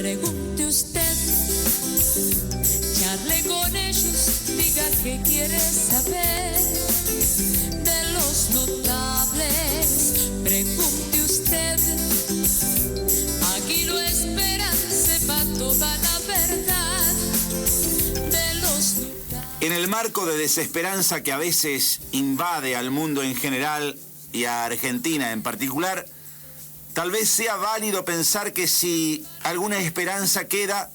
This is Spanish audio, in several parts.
Pregunte usted, charle con ellos, diga qué quiere saber de los notables. Pregunte usted, aquí lo esperan, sepa toda la verdad de los notables. En el marco de desesperanza que a veces invade al mundo en general y a Argentina en particular, tal vez sea válido pensar que si alguna esperanza queda,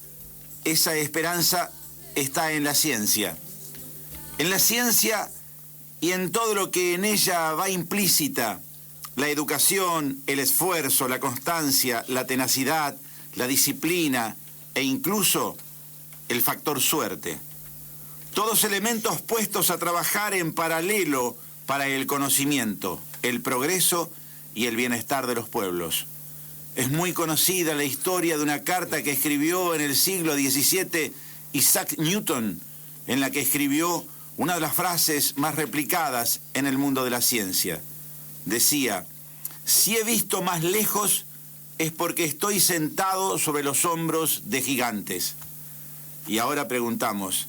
esa esperanza está en la ciencia. En la ciencia y en todo lo que en ella va implícita: la educación, el esfuerzo, la constancia, la tenacidad, la disciplina e incluso el factor suerte. Todos elementos puestos a trabajar en paralelo para el conocimiento, el progreso y el bienestar de los pueblos. Es muy conocida la historia de una carta que escribió en el siglo XVII Isaac Newton, en la que escribió una de las frases más replicadas en el mundo de la ciencia. Decía: si he visto más lejos es porque estoy sentado sobre los hombros de gigantes. Y ahora preguntamos,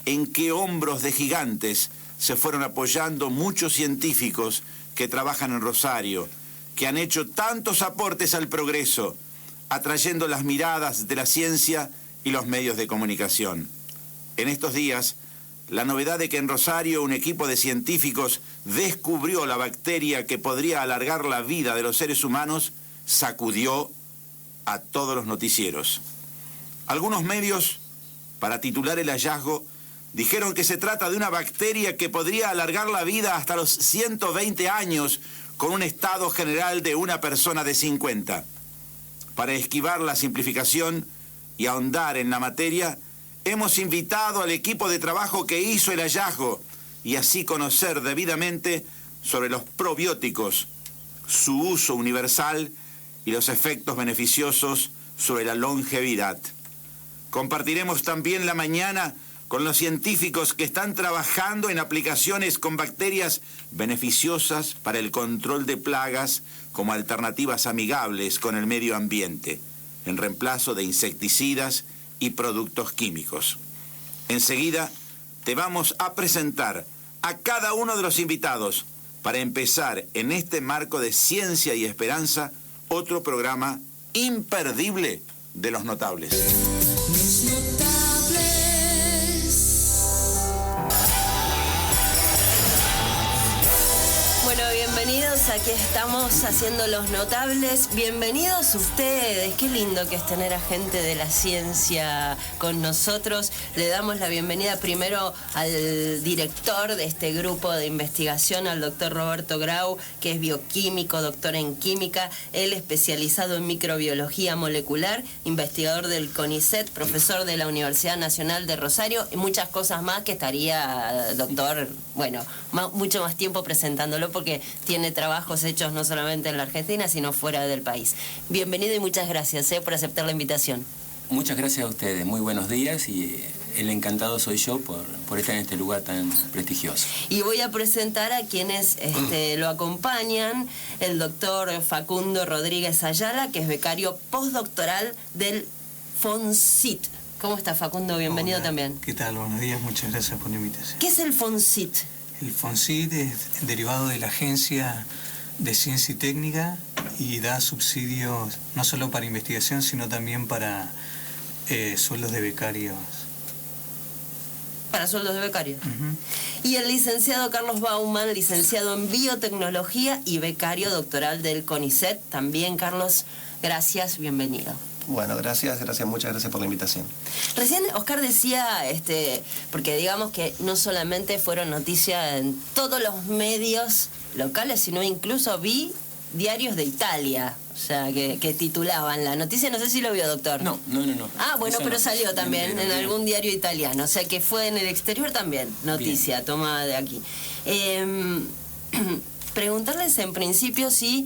¿en qué hombros de gigantes se fueron apoyando muchos científicos que trabajan en Rosario, que han hecho tantos aportes al progreso, atrayendo las miradas de la ciencia y los medios de comunicación? En estos días, la novedad de que en Rosario un equipo de científicos descubrió la bacteria que podría alargar la vida de los seres humanos sacudió a todos los noticieros. Algunos medios, para titular el hallazgo, dijeron que se trata de una bacteria que podría alargar la vida hasta los 120 años con un estado general de una persona de 50. Para esquivar la simplificación y ahondar en la materia, hemos invitado al equipo de trabajo que hizo el hallazgo y así conocer debidamente sobre los probióticos, su uso universal y los efectos beneficiosos sobre la longevidad. Compartiremos también la mañana con los científicos que están trabajando en aplicaciones con bacterias beneficiosas para el control de plagas como alternativas amigables con el medio ambiente, en reemplazo de insecticidas y productos químicos. Enseguida te vamos a presentar a cada uno de los invitados para empezar en este marco de ciencia y esperanza otro programa imperdible de Los Notables. Los notables. Bueno, bienvenidos, aquí estamos haciendo Los Notables. Bienvenidos ustedes, qué lindo que es tener a gente de la ciencia con nosotros. Le damos la bienvenida primero al director de este grupo de investigación, al doctor Roberto Grau, que es bioquímico, doctor en química, él especializado en microbiología molecular, investigador del CONICET, profesor de la Universidad Nacional de Rosario y muchas cosas más que estaría, doctor, bueno, mucho más tiempo presentándolo porque tiene trabajos hechos no solamente en la Argentina, sino fuera del país. Bienvenido y muchas gracias por aceptar la invitación. Muchas gracias a ustedes, muy buenos días y el encantado soy yo por estar en este lugar tan prestigioso. Y voy a presentar a quienes lo acompañan, el doctor Facundo Rodríguez Ayala, que es becario postdoctoral del FONCIT. ¿Cómo está, Facundo? Bienvenido. Hola, también. ¿Qué tal? Buenos días, muchas gracias por la invitación. ¿Qué es el FONCIT? El FONCIT es derivado de la Agencia de Ciencia y Técnica y da subsidios no solo para investigación, sino también para sueldos de becarios. Para sueldos de becarios. Y el licenciado Carlos Bauman, licenciado en biotecnología y becario doctoral del CONICET. También, Carlos, gracias, bienvenido. Bueno, gracias, muchas gracias por la invitación. Recién Oscar decía, porque digamos que no solamente fueron noticias en todos los medios locales, sino incluso vi diarios de Italia, o sea, que titulaban la noticia. No sé si lo vio, doctor. No. Ah, bueno, eso pero no. Salió también Bien. en algún diario italiano, o sea que fue en el exterior también, noticia, bien, tomada de aquí. Preguntarles en principio si,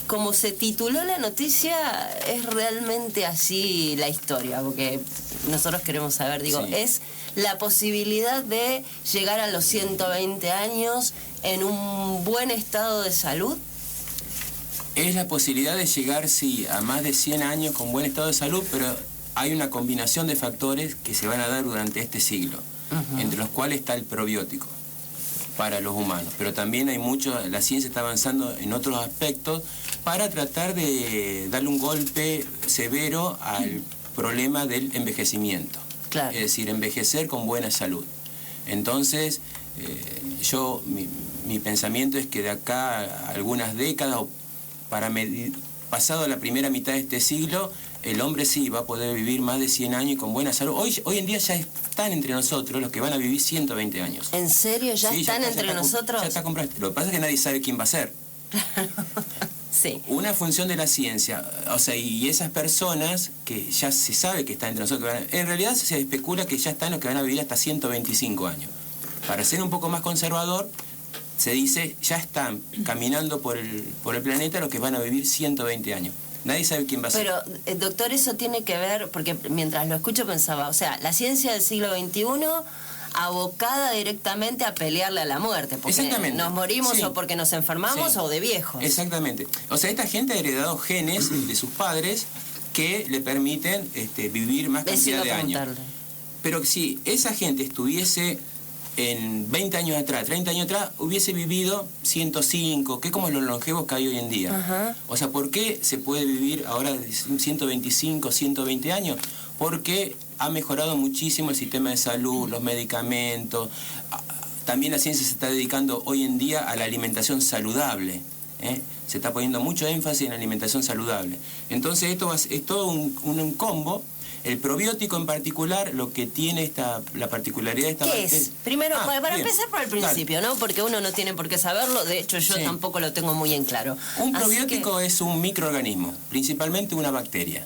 como se tituló la noticia, es realmente así la historia, porque nosotros queremos saber, sí. ¿Es la posibilidad de llegar a los 120 años en un buen estado de salud? Es la posibilidad de llegar, sí, a más de 100 años con buen estado de salud, pero hay una combinación de factores que se van a dar durante este siglo, entre los cuales está el probiótico para los humanos. Pero también hay la ciencia está avanzando en otros aspectos para tratar de darle un golpe severo al problema del envejecimiento. Claro. Es decir, envejecer con buena salud. Entonces, mi pensamiento es que de acá a algunas décadas, pasado la primera mitad de este siglo, el hombre sí va a poder vivir más de 100 años y con buena salud. Hoy en día ya están entre nosotros los que van a vivir 120 años. ¿En serio? ¿Ya sí, están entre nosotros? Ya está comprado. Lo que pasa es que nadie sabe quién va a ser. Sí. Una función de la ciencia, o sea, y esas personas que ya se sabe que están entre nosotros, en realidad se especula que ya están los que van a vivir hasta 125 años. Para ser un poco más conservador, se dice, ya están caminando por el planeta los que van a vivir 120 años. Nadie sabe quién va a ser. Pero, doctor, eso tiene que ver, porque mientras lo escucho pensaba, o sea, la ciencia del siglo XXI abocada directamente a pelearle a la muerte, porque exactamente. Nos morimos sí. O porque nos enfermamos sí. o de viejos. Exactamente. O sea, esta gente ha heredado genes de sus padres que le permiten vivir más cantidad de años. Pero si esa gente estuviese en 20 años atrás, 30 años atrás, hubiese vivido 105, que es como los longevos que hay hoy en día. Ajá. O sea, ¿por qué se puede vivir ahora 125, 120 años? Porque ha mejorado muchísimo el sistema de salud, los medicamentos. También la ciencia se está dedicando hoy en día a la alimentación saludable. Se está poniendo mucho énfasis en la alimentación saludable. Entonces esto es todo un combo. El probiótico en particular, lo que tiene la particularidad de esta bacteria... ¿Qué es? Primero, para bien. empezar por el principio, ¿no? Porque uno no tiene por qué saberlo, de hecho yo tampoco lo tengo muy en claro. Un probiótico es un microorganismo, principalmente una bacteria,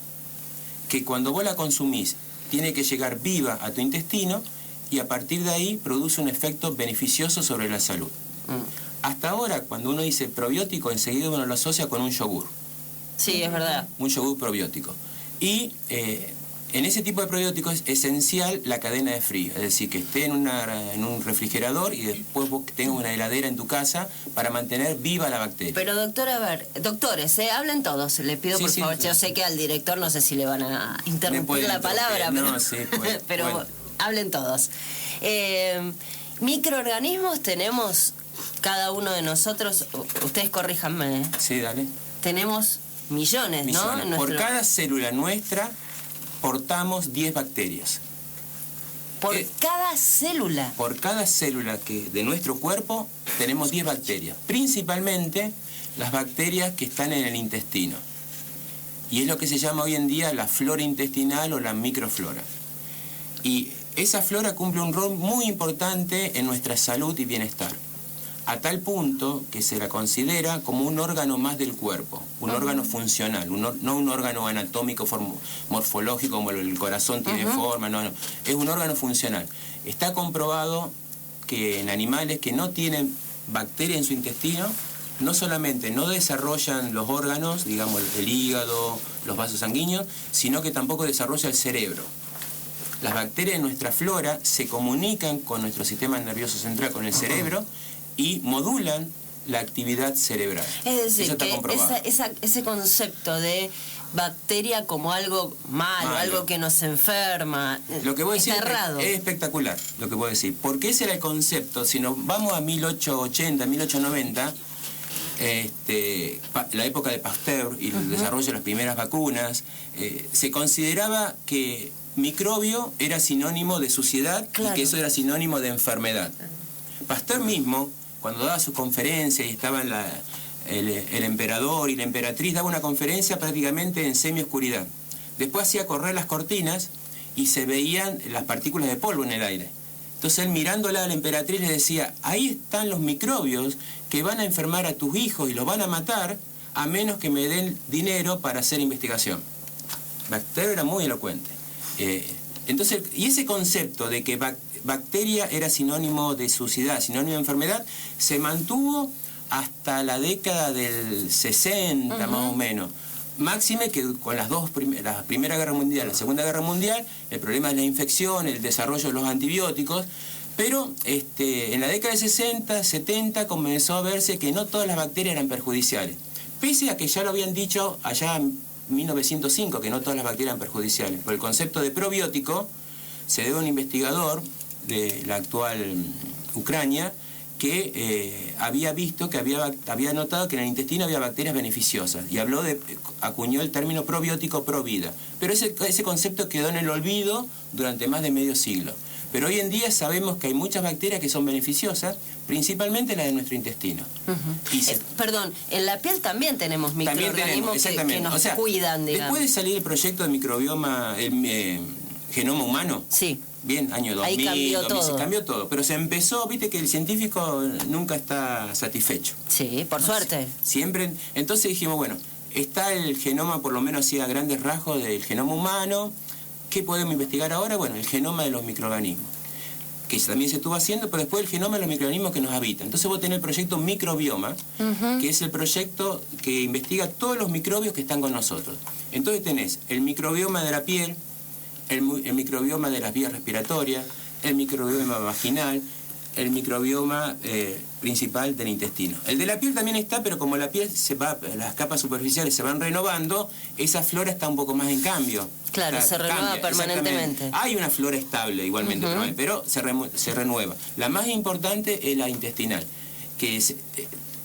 que cuando vos la consumís, tiene que llegar viva a tu intestino y a partir de ahí produce un efecto beneficioso sobre la salud. Hasta ahora, cuando uno dice probiótico, enseguida uno lo asocia con un yogur. Sí, es verdad. Un yogur probiótico. Y en ese tipo de probióticos es esencial la cadena de frío, es decir, que esté en un refrigerador y después vos tengas una heladera en tu casa para mantener viva la bacteria. Pero doctor, a ver, doctores, hablen todos, le pido por favor, yo sé que al director no sé si le van a interrumpir la palabra, pero, pero bueno. Hablen todos. Microorganismos tenemos cada uno de nosotros, ustedes corríjanme. Sí, dale. Tenemos millones, ¿no? Por cada célula nuestra portamos 10 bacterias. ¿Por cada célula? Por cada célula de nuestro cuerpo tenemos 10 bacterias. Principalmente las bacterias que están en el intestino. Y es lo que se llama hoy en día la flora intestinal o la microflora. Y esa flora cumple un rol muy importante en nuestra salud y bienestar. A tal punto que se la considera como un órgano más del cuerpo, un órgano funcional, no un órgano anatómico, morfológico, como el corazón tiene forma, no, es un órgano funcional. Está comprobado que en animales que no tienen bacterias en su intestino, no solamente no desarrollan los órganos, digamos el hígado, los vasos sanguíneos, sino que tampoco desarrolla el cerebro. Las bacterias de nuestra flora se comunican con nuestro sistema nervioso central, con el cerebro, y modulan la actividad cerebral. Es decir, que ese concepto de bacteria como algo malo, algo que nos enferma, lo que voy a decir está errado. Es espectacular lo que puedo decir, porque ese era el concepto. Si nos vamos a 1880, 1890, la época de Pasteur y el desarrollo de las primeras vacunas, se consideraba que microbio era sinónimo de suciedad, y que eso era sinónimo de enfermedad. Pasteur mismo, cuando daba su conferencia y estaban el emperador y la emperatriz, daba una conferencia prácticamente en semioscuridad. Después hacía correr las cortinas y se veían las partículas de polvo en el aire. Entonces él, mirándola a la emperatriz, le decía: ahí están los microbios que van a enfermar a tus hijos y los van a matar a menos que me den dinero para hacer investigación. Pasteur era muy elocuente. Entonces, y ese concepto de que bacteria era sinónimo de suciedad, sinónimo de enfermedad, se mantuvo hasta la década del 60 más o menos. Máxime que con la Primera Guerra Mundial, la Segunda Guerra Mundial, el problema de la infección, el desarrollo de los antibióticos, pero en la década de 60, 70 comenzó a verse que no todas las bacterias eran perjudiciales. pese a que ya lo habían dicho allá en 1905, que no todas las bacterias eran perjudiciales. Por el concepto de probiótico, se debe a un investigador de la actual Ucrania que había visto, que había notado que en el intestino había bacterias beneficiosas y acuñó el término probiótico pro vida. Pero ese concepto quedó en el olvido durante más de medio siglo. Pero hoy en día sabemos que hay muchas bacterias que son beneficiosas, principalmente las de nuestro intestino. Perdón, en la piel también tenemos microorganismos que nos cuidan, digamos. Después de salir el proyecto de microbioma, genoma humano, sí. Bien, año 2000, ahí cambió 2000 todo. Cambió todo, pero se empezó, viste que el científico nunca está satisfecho. Sí, por suerte. Siempre, entonces dijimos, bueno, está el genoma por lo menos así a grandes rasgos del genoma humano. ¿Qué podemos investigar ahora? Bueno, el genoma de los microorganismos, que también se estuvo haciendo, pero después el genoma de los microorganismos que nos habitan. Entonces vos tenés el proyecto Microbioma, que es el proyecto que investiga todos los microbios que están con nosotros. Entonces tenés el microbioma de la piel, el microbioma de las vías respiratorias, el microbioma vaginal, el microbioma principal del intestino. El de la piel también está, pero como la piel las capas superficiales se van renovando, esa flora está un poco más en cambio. Claro, se renueva permanentemente. Hay una flora estable igualmente, pero se renueva. La más importante es la intestinal, que es...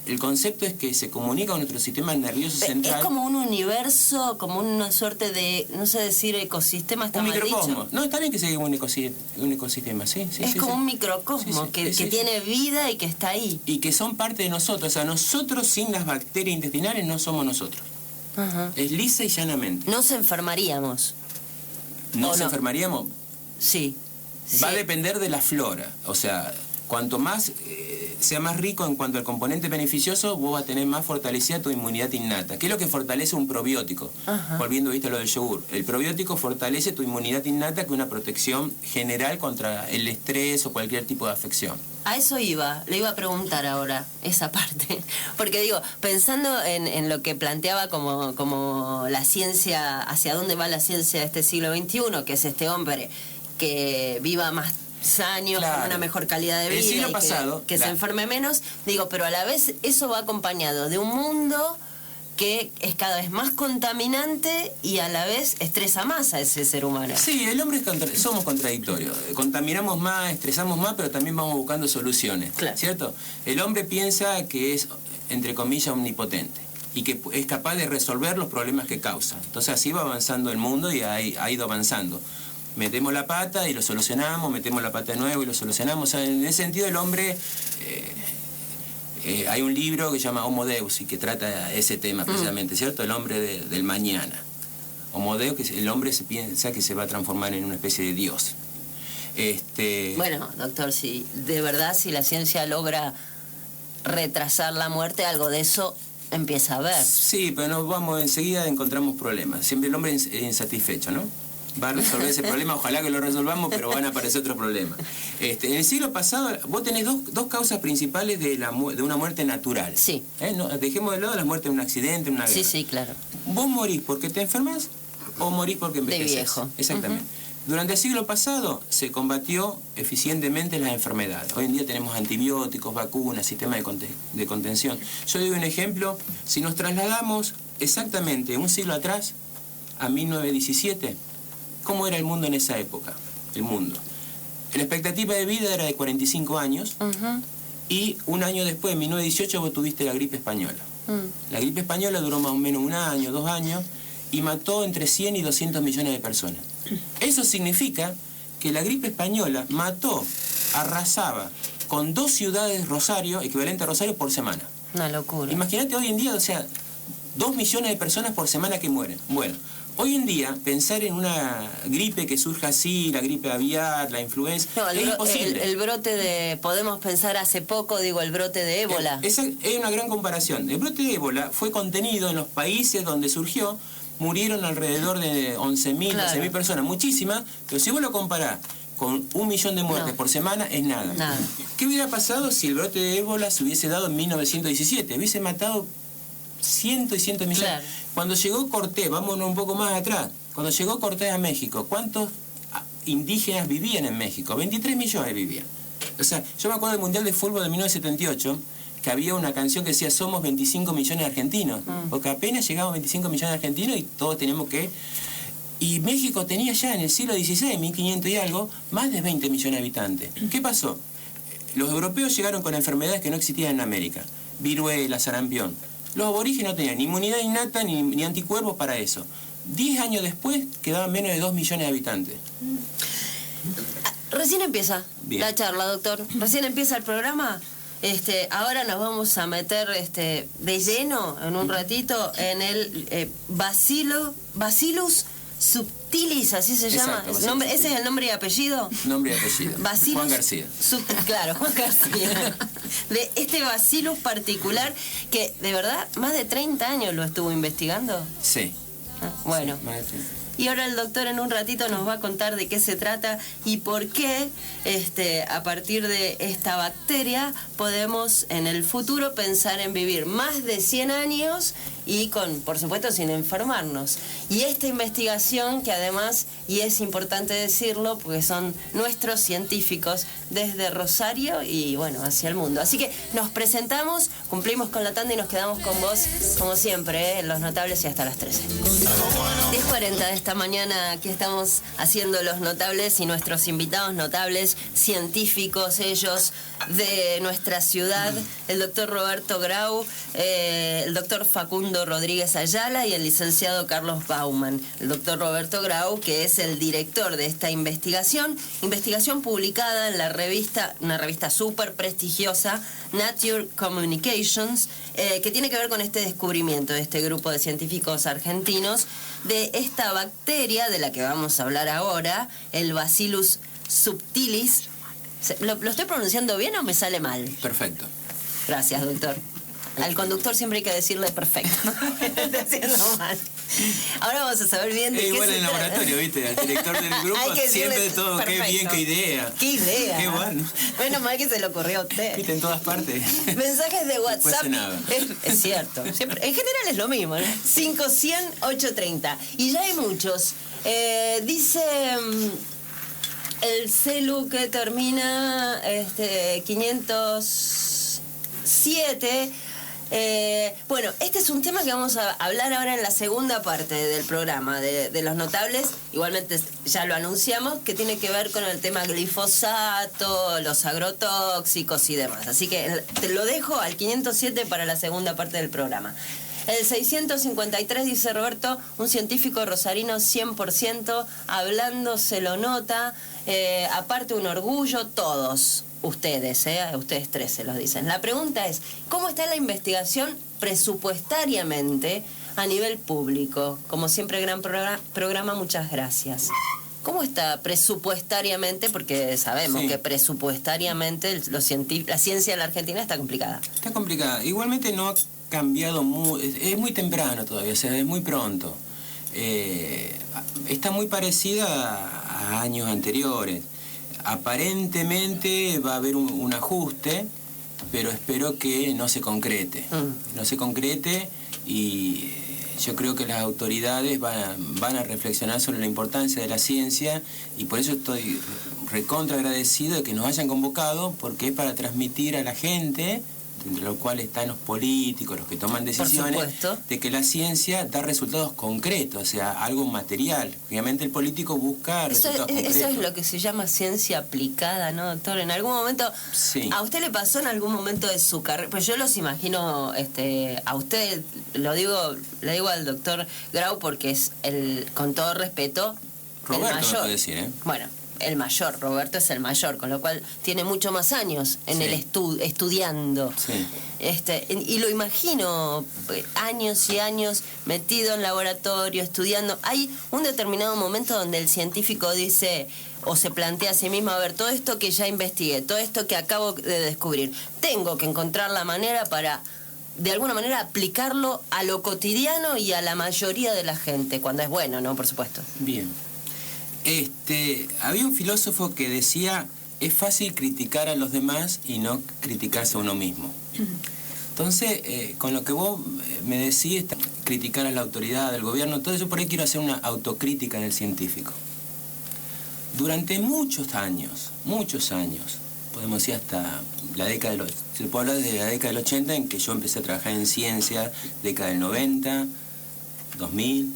El concepto es que se comunica con nuestro sistema nervioso central. Es como un universo, como una suerte de, no sé decir ecosistema, está un mal microcosmo. dicho. No, está bien que sea un ecosistema, sí. Es como un microcosmo que tiene vida y que está ahí. Y que son parte de nosotros. O sea, nosotros sin las bacterias intestinales no somos nosotros. Es lisa y llanamente. ¿Nos enfermaríamos? ¿Nos enfermaríamos? Sí. Va a depender de la flora. O sea, cuanto más sea más rico en cuanto al componente beneficioso, vos vas a tener más fortalecida tu inmunidad innata. ¿Qué es lo que fortalece un probiótico? Volviendo, viste, a lo del yogur. El probiótico fortalece tu inmunidad innata, que es una protección general contra el estrés o cualquier tipo de afección. A eso le iba a preguntar ahora, esa parte. Porque digo, pensando en lo que planteaba como la ciencia, hacia dónde va la ciencia de este siglo XXI, que es este hombre que viva más años, con una mejor calidad de vida, el siglo y pasado, que se enferme menos, digo, pero a la vez eso va acompañado de un mundo que es cada vez más contaminante y a la vez estresa más a ese ser humano. Sí, el hombre somos contradictorios, contaminamos más, estresamos más, pero también vamos buscando soluciones, ¿cierto? El hombre piensa que es, entre comillas, omnipotente y que es capaz de resolver los problemas que causa. Entonces así va avanzando el mundo y ha ido avanzando. Metemos la pata y lo solucionamos, metemos la pata de nuevo y lo solucionamos. O sea, en ese sentido el hombre... hay un libro que se llama Homo Deus y que trata ese tema precisamente, ¿cierto? El hombre del mañana. Homo Deus, que el hombre se piensa que se va a transformar en una especie de Dios. Bueno, doctor, si la ciencia logra retrasar la muerte, algo de eso empieza a haber. Sí, pero enseguida encontramos problemas. Siempre el hombre es insatisfecho, ¿no? Va a resolver ese problema, ojalá que lo resolvamos, pero van a aparecer otros problemas. En el siglo pasado, vos tenés dos causas principales de una muerte natural. Sí. No, dejemos de lado la muerte de un accidente, una guerra. Sí, claro. ¿Vos morís porque te enfermas o morís porque envejeces? De viejo. Exactamente. Durante el siglo pasado se combatió eficientemente las enfermedades. Hoy en día tenemos antibióticos, vacunas, sistemas de contención. Yo doy un ejemplo. Si nos trasladamos exactamente un siglo atrás, a 1917, ¿cómo era el mundo en esa época? El mundo. La expectativa de vida era de 45 años y un año después, en 1918, vos tuviste la gripe española. La gripe española duró más o menos 1 año, 2 años y mató entre 100 y 200 millones de personas. Eso significa que la gripe española arrasaba con 2 ciudades Rosario, equivalente a Rosario, por semana. Una locura. Imagínate hoy en día, o sea, 2 millones de personas por semana que mueren. Bueno, hoy en día, pensar en una gripe que surja así, la gripe aviar, la influenza, es imposible. El brote podemos pensar hace poco, el brote de ébola. Es una gran comparación. El brote de ébola fue contenido en los países donde surgió, murieron alrededor de 11.000, 12.000 personas, muchísimas, pero si vos lo comparás con 1 millón de muertes por semana, es nada. ¿Qué hubiera pasado si el brote de ébola se hubiese dado en 1917? Hubiese matado cientos y cientos de millones. Claro. Cuando llegó Cortés, vámonos un poco más atrás, cuando llegó Cortés a México, ¿cuántos indígenas vivían en México? 23 millones vivían. O sea, yo me acuerdo del Mundial de Fútbol de 1978, que había una canción que decía somos 25 millones de argentinos, porque apenas llegamos 25 millones de argentinos y todos tenemos que... Y México tenía ya en el siglo XVI, 1500 y algo, más de 20 millones de habitantes. ¿Qué pasó? Los europeos llegaron con enfermedades que no existían en América, viruela, sarampión. Los aborígenes no tenían ni inmunidad innata ni anticuerpos para eso. 10 años después quedaban menos de 2 millones de habitantes. Recién empieza Bien. la charla, doctor. Recién empieza el programa. Ahora nos vamos a meter de lleno, en un ratito, en el Bacillus subtilis, así se llama. Exacto, ¿Ese es el nombre y apellido? Nombre y apellido. Bacillus Juan García. Claro, Juan García. De este Bacillus particular que, de verdad, más de 30 años lo estuvo investigando. Sí. Bueno. Sí, más de 30. Y ahora el doctor en un ratito nos va a contar de qué se trata y por qué a partir de esta bacteria podemos en el futuro pensar en vivir más de 100 años y por supuesto sin enfermarnos. Y esta investigación que además, y es importante decirlo, porque son nuestros científicos desde Rosario y bueno, hacia el mundo. Así que nos presentamos, cumplimos con la tanda y nos quedamos con vos, como siempre, en Los Notables y hasta las 13. 10:40 de esta mañana, aquí estamos haciendo Los Notables y nuestros invitados notables, científicos ellos, de nuestra ciudad, el doctor Roberto Grau, el doctor Facundo Rodríguez Ayala y el licenciado Carlos Bauman. El doctor Roberto Grau, que es el director de esta investigación publicada en una revista súper prestigiosa, Nature Communications, que tiene que ver con este descubrimiento de este grupo de científicos argentinos de esta bacteria de la que vamos a hablar ahora, el Bacillus subtilis. ¿Lo estoy pronunciando bien o me sale mal? Perfecto. Gracias, doctor. Al conductor siempre hay que decirle perfecto. Está haciendo mal. Ahora vamos a saber bien de qué igual se en el trata. laboratorio, ¿viste? Al director del grupo Hay que siempre decirle todo, perfecto. qué bien, qué idea. ¡Qué idea! Qué bueno. Menos mal que se le ocurrió a usted. ¿Viste? En todas partes. Mensajes de WhatsApp. Después de nada. Es cierto. Siempre, en general es lo mismo, ¿no? 500-830. Y ya hay muchos. Dice... el celu que termina 507. Bueno, este es un tema que vamos a hablar ahora en la segunda parte del programa de Los Notables. Igualmente ya lo anunciamos, que tiene que ver con el tema glifosato, los agrotóxicos y demás. Así que te lo dejo al 507 para la segunda parte del programa. El 653, dice Roberto, un científico rosarino 100%, hablando se lo nota, aparte un orgullo, todos ustedes, ustedes tres se los dicen. La pregunta es, ¿cómo está la investigación presupuestariamente a nivel público? Como siempre, gran programa, muchas gracias. ¿Cómo está presupuestariamente? Porque sabemos que presupuestariamente la ciencia en la Argentina está complicada. Está complicada. Igualmente no ha cambiado, es muy temprano todavía, o sea, es muy pronto. Está muy parecida a años anteriores. Aparentemente va a haber un ajuste, pero espero que no se concrete. No se concrete y yo creo que las autoridades van a reflexionar sobre la importancia de la ciencia y por eso estoy recontra agradecido de que nos hayan convocado, porque es para transmitir a la gente, entre los cuales están los políticos, los que toman decisiones, de que la ciencia da resultados concretos, o sea, algo material. Obviamente el político busca resultados concretos. Eso es lo que se llama ciencia aplicada, ¿no, doctor? En algún momento, ¿a usted le pasó en algún momento de su carrera? Pues yo los imagino, a usted, le digo al doctor Grau porque es con todo respeto, Roberto, el mayor. No puede decir, ¿eh? Bueno, el mayor, Roberto es el mayor, con lo cual tiene mucho más años en el estudiando. Sí. Y lo imagino años y años metido en laboratorio, estudiando. Hay un determinado momento donde el científico dice o se plantea a sí mismo, a ver, todo esto que ya investigué, todo esto que acabo de descubrir, tengo que encontrar la manera para, de alguna manera, aplicarlo a lo cotidiano y a la mayoría de la gente, cuando es bueno, ¿no? Por supuesto. Bien. Había un filósofo que decía, es fácil criticar a los demás y no criticarse a uno mismo. Entonces, con lo que vos me decís, criticar a la autoridad, al gobierno, todo eso, por ahí quiero hacer una autocrítica en el científico. Durante muchos años, podemos decir hasta la década del... Se puede hablar de la década del 80, en que yo empecé a trabajar en ciencia, década del 90, 2000,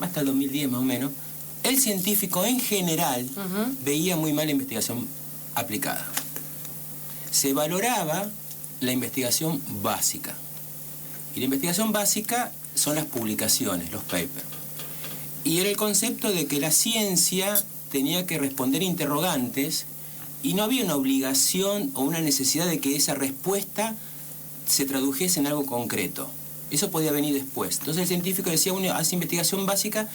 hasta el 2010 más o menos. El científico en general veía muy mal la investigación aplicada. Se valoraba la investigación básica. Y la investigación básica son las publicaciones, los papers. Y era el concepto de que la ciencia tenía que responder interrogantes y no había una obligación o una necesidad de que esa respuesta se tradujese en algo concreto. Eso podía venir después. Entonces el científico decía, uno hace investigación básica,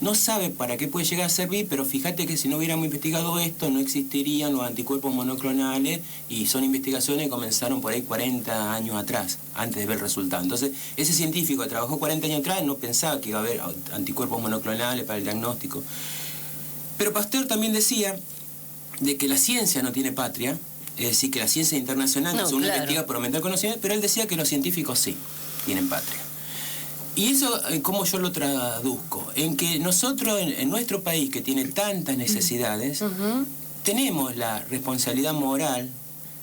no sabe para qué puede llegar a servir, pero fíjate que si no hubiéramos investigado esto, no existirían los anticuerpos monoclonales, y son investigaciones que comenzaron por ahí 40 años atrás, antes de ver el resultado. Entonces, ese científico que trabajó 40 años atrás no pensaba que iba a haber anticuerpos monoclonales para el diagnóstico. Pero Pasteur también decía de que la ciencia no tiene patria, es decir, que la ciencia internacional no, uno investiga por aumentar conocimiento, pero él decía que los científicos sí tienen patria. Y eso, ¿cómo yo lo traduzco? En que nosotros, en nuestro país, que tiene tantas necesidades, tenemos la responsabilidad moral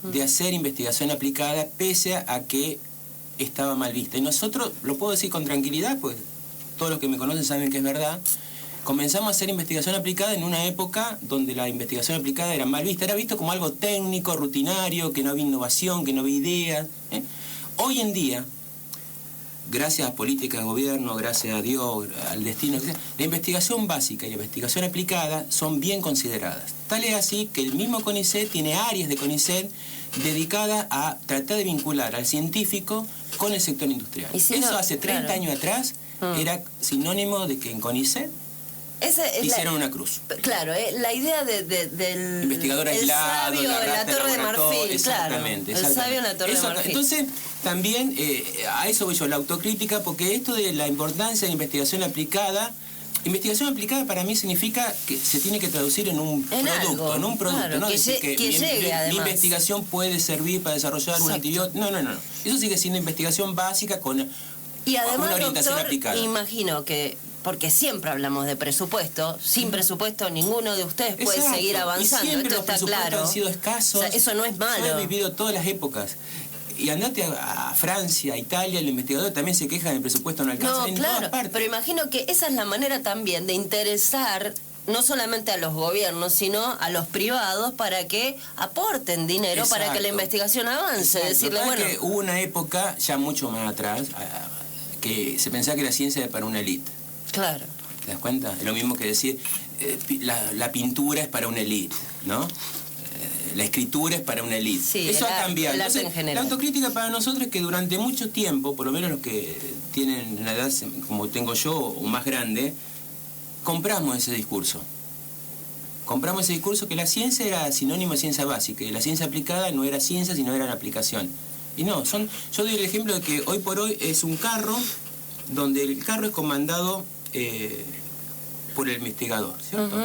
de hacer investigación aplicada, pese a que estaba mal vista. Y nosotros, lo puedo decir con tranquilidad, pues todos los que me conocen saben que es verdad, comenzamos a hacer investigación aplicada en una época donde la investigación aplicada era mal vista, era visto como algo técnico, rutinario, que no había innovación, que no había idea. Hoy en día, gracias a políticas de gobierno, gracias a Dios, al destino, la investigación básica y la investigación aplicada son bien consideradas. Tal es así que el mismo CONICET tiene áreas de CONICET dedicadas a tratar de vincular al científico con el sector industrial. Si eso hace 30 años atrás era sinónimo de que en CONICET hicieron una cruz. Claro, la idea del investigador aislado, sabio en la Torre de Marfil. Exactamente, claro, el sabio en la Torre de Marfil. Entonces, también a eso voy yo, la autocrítica, porque esto de la importancia de la investigación aplicada para mí significa que se tiene que traducir en un producto, claro, no decir que llegue, mi investigación puede servir para desarrollar un antibiótico. No. Eso sigue siendo investigación básica con una orientación aplicada. Imagino que, porque siempre hablamos de presupuesto, sin presupuesto ninguno de ustedes puede seguir avanzando. Y siempre esto los presupuestos han sido escasos. O sea, eso no es malo. Yo he vivido todas las épocas. Y andate a Francia, a Italia, el investigador también se queja del presupuesto no alcanza en todas partes. Pero imagino que esa es la manera también de interesar no solamente a los gobiernos, sino a los privados para que aporten dinero para que la investigación avance. Decirle, bueno, que hubo una época, ya mucho más atrás, que se pensaba que la ciencia era para una élite. Claro. ¿Te das cuenta? Es lo mismo que decir, la pintura es para una élite, ¿no? La escritura es para una élite. Sí, eso ha cambiado. Entonces, la autocrítica para nosotros es que durante mucho tiempo, por lo menos los que tienen una edad como tengo yo o más grande, compramos ese discurso. Compramos ese discurso que la ciencia era sinónimo de ciencia básica y la ciencia aplicada no era ciencia, sino era la aplicación. Y no, yo doy el ejemplo de que hoy por hoy es un carro donde el carro es comandado por el investigador, ¿cierto?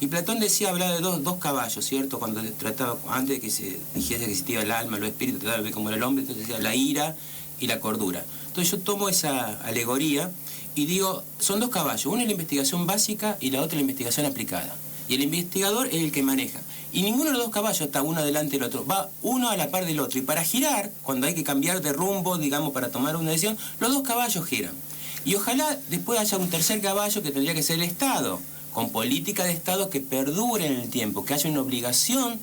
Y Platón hablaba de dos caballos, ¿cierto? Cuando trataba, antes de que se dijese que existía el alma, los espíritus, trataba de ver cómo era el hombre, entonces decía la ira y la cordura. Entonces yo tomo esa alegoría y digo, son dos caballos, uno es la investigación básica y la otra es la investigación aplicada. Y el investigador es el que maneja. Y ninguno de los dos caballos está uno delante del otro, va uno a la par del otro. Y para girar, cuando hay que cambiar de rumbo, digamos, para tomar una decisión, los dos caballos giran. Y ojalá después haya un tercer caballo que tendría que ser el Estado, con política de Estado que perdure en el tiempo, que haya una obligación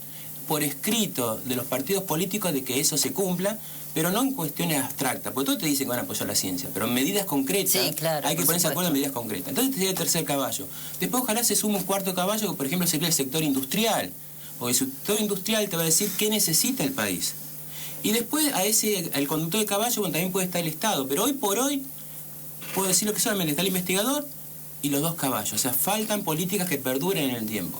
por escrito de los partidos políticos de que eso se cumpla, pero no en cuestiones abstractas, porque todos te dicen que van a apoyar la ciencia, pero en medidas concretas hay que ponerse de acuerdo en medidas concretas. Entonces sería el tercer caballo. Después ojalá se sume un cuarto caballo, que por ejemplo sería el sector industrial, porque el sector industrial te va a decir qué necesita el país. Y después el conductor de caballo, bueno, también puede estar el Estado, pero hoy por hoy puedo decir lo que solamente está el investigador y los dos caballos. O sea, faltan políticas que perduren en el tiempo.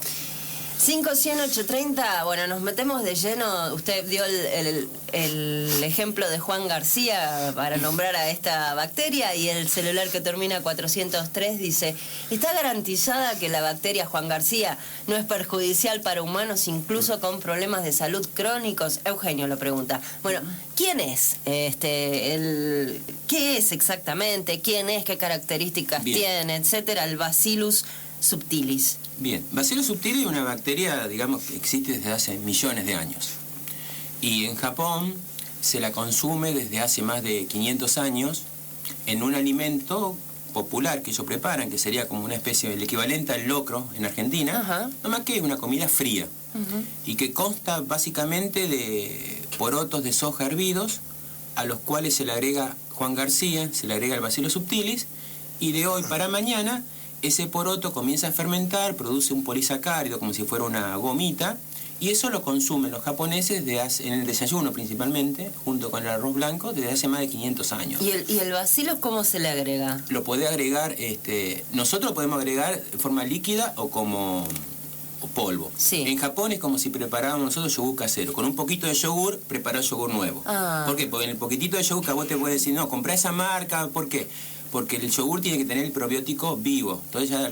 500, 830, bueno, nos metemos de lleno. Usted dio el ejemplo de Juan García para nombrar a esta bacteria, y el celular que termina 403 dice: ¿está garantizada que la bacteria Juan García no es perjudicial para humanos, incluso con problemas de salud crónicos? Eugenio lo pregunta. Bueno, ¿quién es? ¿Qué es exactamente? ¿Quién es? ¿Qué características tiene? Etcétera. El Bacillus subtilis. Bien, Bacillus subtilis es una bacteria, digamos, que existe desde hace millones de años. Y en Japón se la consume desde hace más de 500 años en un alimento popular que ellos preparan, que sería como una especie del equivalente al locro en Argentina, Ajá. no más que una comida fría, y que consta básicamente de porotos de soja hervidos, a los cuales se le agrega Juan García, se le agrega el Bacillus subtilis, y de hoy para mañana ese poroto comienza a fermentar, produce un polisacárido como si fuera una gomita, y eso lo consumen los japoneses en el desayuno principalmente, junto con el arroz blanco, desde hace más de 500 años. ¿Y el Bacillus cómo se le agrega? Lo puede agregar, nosotros lo podemos agregar en forma líquida o como polvo. Sí. En Japón es como si preparábamos nosotros yogur casero. Con un poquito de yogur, preparás yogur nuevo. Ah. ¿Por qué? Porque en el poquitito de yogur que a vos te puede decir, no, comprá esa marca. ¿Por qué? Porque el yogur tiene que tener el probiótico vivo. Entonces ya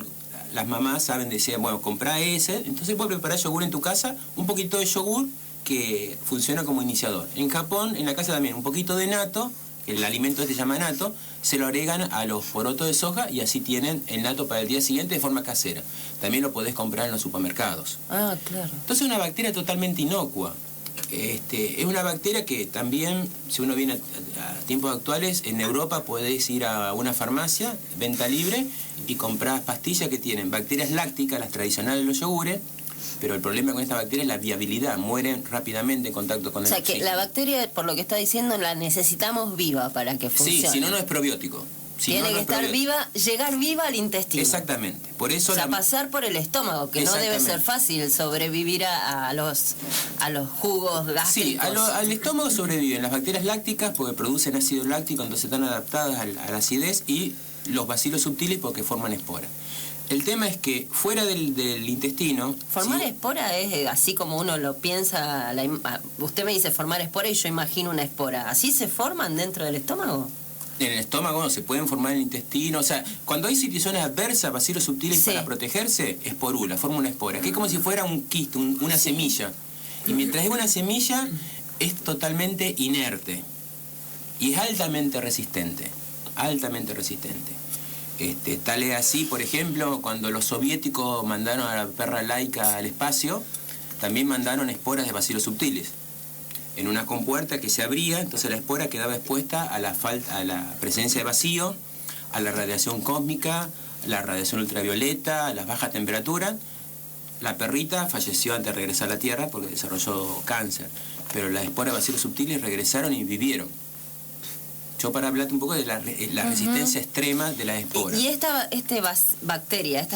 las mamás saben decir, bueno, comprá ese. Entonces puedes preparar yogur en tu casa, un poquito de yogur que funciona como iniciador. En Japón, en la casa también, un poquito de natto, el alimento se llama natto, se lo agregan a los porotos de soja y así tienen el natto para el día siguiente de forma casera. También lo podés comprar en los supermercados. Ah, claro. Entonces es una bacteria totalmente inocua. Es una bacteria que también, si uno viene a tiempos actuales, en Europa podés ir a una farmacia, venta libre, y comprar pastillas que tienen bacterias lácticas, las tradicionales de los yogures, pero el problema con esta bacteria es la viabilidad, mueren rápidamente en contacto con el O sea, que oxígeno. la bacteria, por lo que está diciendo, la necesitamos viva para que funcione. Sí, si no, no es probiótico. Si Tiene no, no que es estar probiótico. viva, llegar viva al intestino. Exactamente. Por eso O sea, pasar por el estómago, que no debe ser Exactamente. fácil sobrevivir a los jugos Sí, gástricos. al estómago sobreviven las bacterias lácticas porque producen ácido láctico, entonces están adaptadas a la acidez, y los Bacillus subtilis porque forman esporas. El tema es que fuera del intestino... Formar ¿sí? espora es así como uno lo piensa. Usted me dice formar espora y yo imagino una espora. ¿Así se forman dentro del estómago? En el estómago no, se pueden formar en el intestino. O sea, cuando hay situaciones adversas, Bacillus subtilis Sí. para protegerse, esporula, forma una espora, que es como si fuera un quiste, una semilla. Y mientras es una semilla, es totalmente inerte. Y es altamente resistente. Altamente resistente. Tal es así, por ejemplo, cuando los soviéticos mandaron a la perra laica al espacio, también mandaron esporas de Bacillus subtilis en una compuerta que se abría, entonces la espora quedaba expuesta a la presencia de vacío, a la radiación cósmica, la radiación ultravioleta, a las bajas temperaturas. La perrita falleció antes de regresar a la Tierra porque desarrolló cáncer, pero las esporas de Bacillus subtilis regresaron y vivieron. Yo para hablarte un poco de la resistencia extrema de las esporas. Y esta bacteria,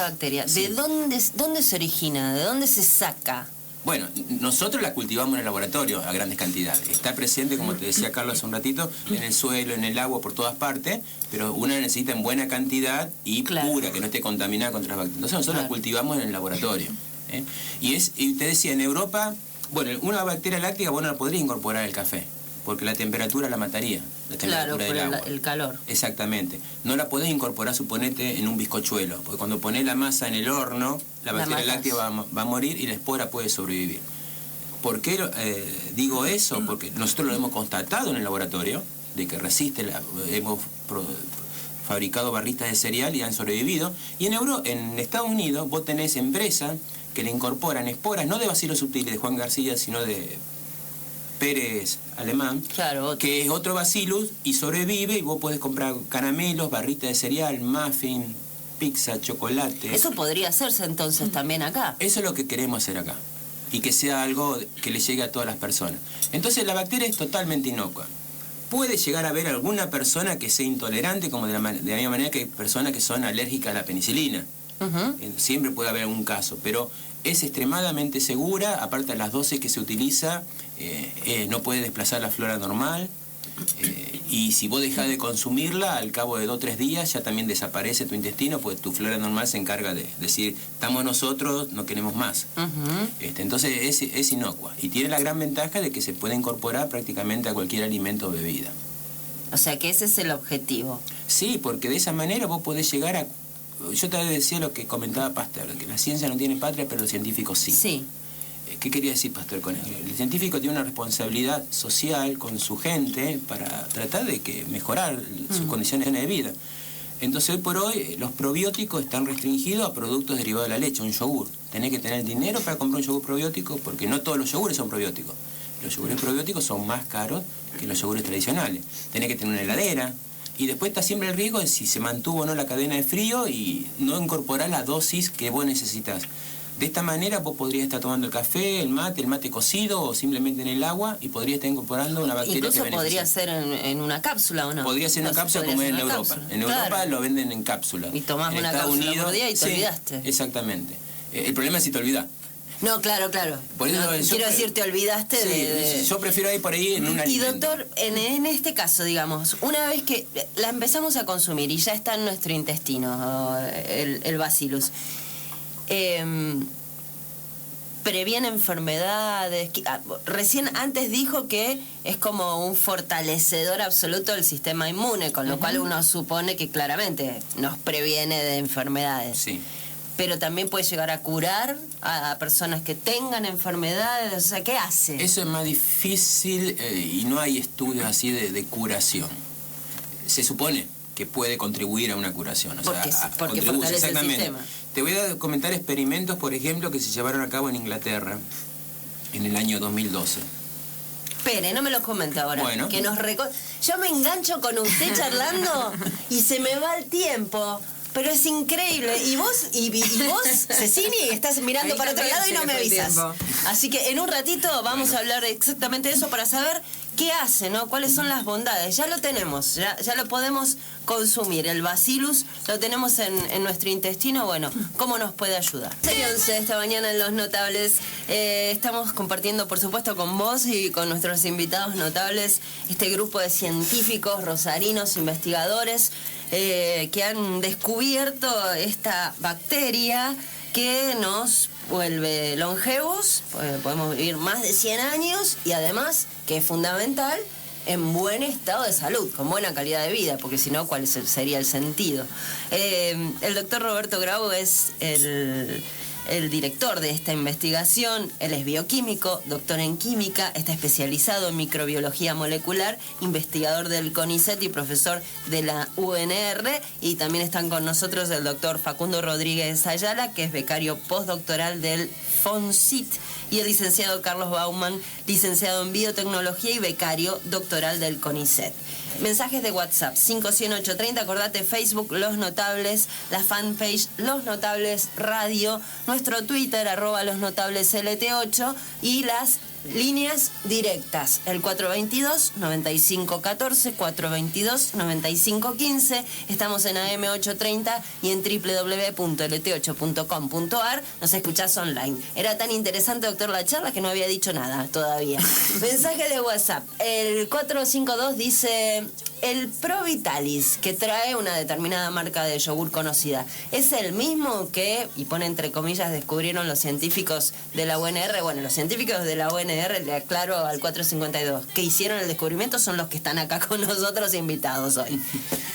Sí. ¿de dónde se origina? ¿De dónde se saca? Bueno, nosotros la cultivamos en el laboratorio a grandes cantidades. Está presente, como te decía Carlos hace un ratito, en el suelo, en el agua, por todas partes, pero una necesita en buena cantidad y Claro. pura, que no esté contaminada con otras bacterias. Entonces nosotros Claro. la cultivamos en el laboratorio. ¿eh? Y te decía, en Europa, bueno, una bacteria láctica vos no la podrías incorporar al café, porque la temperatura la mataría, la Claro, temperatura por del agua. el calor. Exactamente. No la podés incorporar, suponete, en un bizcochuelo, porque cuando ponés la masa en el horno, la bacteria matás. láctea va a morir y la espora puede sobrevivir. ¿Por qué digo eso? Porque nosotros lo hemos constatado en el laboratorio, de que resiste, hemos fabricado barritas de cereal y han sobrevivido. Y en Estados Unidos vos tenés empresas que le incorporan esporas, no de Bacillus subtilis de Juan García, sino de Pérez Alemán, Claro, otro. que es otro Bacillus y sobrevive, y vos podés comprar caramelos, barritas de cereal, muffin, pizza, chocolate. Eso podría hacerse entonces también acá. Eso es lo que queremos hacer acá. Y que sea algo que le llegue a todas las personas. Entonces la bacteria es totalmente inocua. Puede llegar a haber alguna persona que sea intolerante, como de la misma manera que hay personas que son alérgicas a la penicilina. Ujú. Siempre puede haber algún caso, pero es extremadamente segura. Aparte de las dosis que se utiliza, no puede desplazar la flora normal. Y si vos dejás de consumirla, al cabo de 2 o 3 días ya también desaparece tu intestino, pues tu flora normal se encarga de decir, estamos nosotros, no queremos más. Ujú. Entonces es inocua y tiene la gran ventaja de que se puede incorporar prácticamente a cualquier alimento o bebida. O sea que ese es el objetivo. Sí, porque de esa manera vos podés llegar a... Yo te decía lo que comentaba Pasteur, que la ciencia no tiene patria, pero los científicos sí. Sí. ¿Qué quería decir Pasteur con eso? El científico tiene una responsabilidad social con su gente para tratar de mejorar sus condiciones de vida. Entonces hoy por hoy los probióticos están restringidos a productos derivados de la leche, un yogur. Tenés que tener dinero para comprar un yogur probiótico porque no todos los yogures son probióticos. Los yogures probióticos son más caros que los yogures tradicionales. Tenés que tener una heladera y después está siempre el riesgo de si se mantuvo o no la cadena de frío y no incorporar la dosis que vos necesitas. De esta manera vos podrías estar tomando el café, el mate cocido o simplemente en el agua y podrías estar incorporando una bacteria Incluso que podría beneficia. ser en una cápsula, ¿o no? Podría ser una cápsula como en Europa. Cápsula. En Europa lo venden en cápsula. Y tomás En una Estados cápsula Unidos, por día y te sí, olvidaste. Exactamente. El problema es si te olvidás. No, claro. Por eso No, yo quiero pre- decir, te olvidaste Sí, de... yo prefiero ir por ahí en una Y doctor, en este caso, digamos, una vez que la empezamos a consumir y ya está en nuestro intestino, el bacillus, previene enfermedades. Recién antes dijo que es como un fortalecedor absoluto del sistema inmune, con lo cual uno supone que claramente nos previene de enfermedades. Sí. Pero también puede llegar a curar a personas que tengan enfermedades. O sea, ¿qué hace? Eso es más difícil y no hay estudios así de curación. Se supone que puede contribuir a una curación. Porque contribuye, fortalece el exactamente. sistema. Te voy a comentar experimentos, por ejemplo, que se llevaron a cabo en Inglaterra en el año 2012. Espere, no me los comenta ahora. Bueno. Que yo me engancho con usted charlando y se me va el tiempo. Pero es increíble. Y vos, Cecini, estás mirando Ahí para otro también lado y se no le me fue el avisas. tiempo. Así que en un ratito vamos a hablar exactamente de eso para saber qué hace, ¿no? Cuáles son las bondades. Ya lo tenemos, ya lo podemos consumir. El bacillus lo tenemos en nuestro intestino. Bueno, ¿cómo nos puede ayudar? 11 esta mañana en Los Notables. Estamos compartiendo, por supuesto, con vos y con nuestros invitados notables este grupo de científicos, rosarinos, investigadores, que han descubierto esta bacteria que nos vuelve longevos, podemos vivir más de 100 años y además, que es fundamental, en buen estado de salud, con buena calidad de vida, porque si no, ¿cuál sería el sentido? El doctor Roberto Grau es el director de esta investigación. Él es bioquímico, doctor en química, está especializado en microbiología molecular, investigador del CONICET y profesor de la UNR. Y también están con nosotros el doctor Facundo Rodríguez Ayala, que es becario postdoctoral del FONCIT, y el licenciado Carlos Bauman, licenciado en biotecnología y becario doctoral del CONICET. Mensajes de WhatsApp 500-830, acordate, Facebook Los Notables, la fanpage Los Notables Radio, nuestro Twitter @LosNotablesLT8 y las líneas directas, el 422-9514, 422-9515. Estamos en AM830 y en www.lt8.com.ar. Nos escuchás online. Era tan interesante, doctor, la charla que no había dicho nada todavía. Mensaje de WhatsApp. El 452 dice: el Provitalis, que trae una determinada marca de yogur conocida, ¿es el mismo que, y pone entre comillas, descubrieron los científicos de la UNR? Bueno, los científicos de la UNR, le aclaro al 452, que hicieron el descubrimiento son los que están acá con nosotros invitados hoy.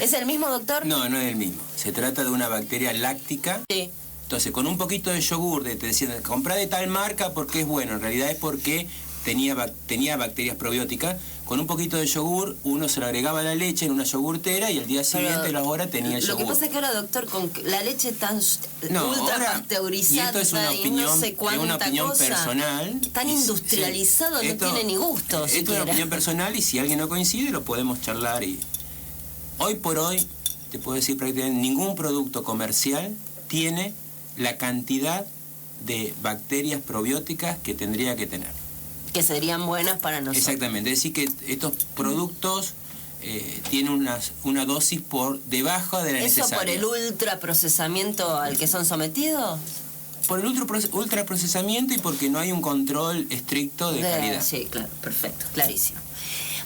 ¿Es el mismo, doctor? No, no es el mismo. Se trata de una bacteria láctica. Sí. Entonces, con un poquito de yogur, te decían, comprá de tal marca porque es bueno. En realidad es porque tenía bacterias probióticas. Con un poquito de yogur, uno se lo agregaba a la leche en una yogurtera y al día siguiente, a las horas, tenía el yogur. Lo que pasa es que ahora, doctor, con la leche tan ultra ahora, pasteurizada y esto es una opinión, no sé cuánta es una opinión cosa, personal. tan industrializado, sí, no tiene ni gusto. Esto es una opinión personal y si alguien no coincide, lo podemos charlar. Y hoy por hoy, te puedo decir prácticamente, ningún producto comercial tiene la cantidad de bacterias probióticas que tendría que tener. Que serían buenas para nosotros. Exactamente, es decir que estos productos tienen una dosis por debajo de la ¿Eso necesaria. por el ultraprocesamiento al que son sometidos? Por el ultraprocesamiento y porque no hay un control estricto de calidad. Sí, claro, perfecto, clarísimo.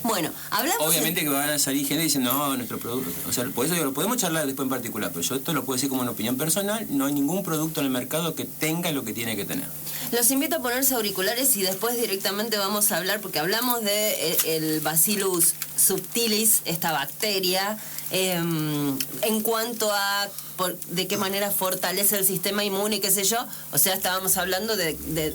Bueno, hablamos... Obviamente que van a salir gente diciendo, no, nuestro producto... O sea, por eso lo podemos charlar después en particular, pero yo esto lo puedo decir como una opinión personal, no hay ningún producto en el mercado que tenga lo que tiene que tener. Los invito a ponerse auriculares y después directamente vamos a hablar, porque hablamos de el Bacillus subtilis, esta bacteria, en cuanto a de qué manera fortalece el sistema inmune, qué sé yo. O sea, estábamos hablando de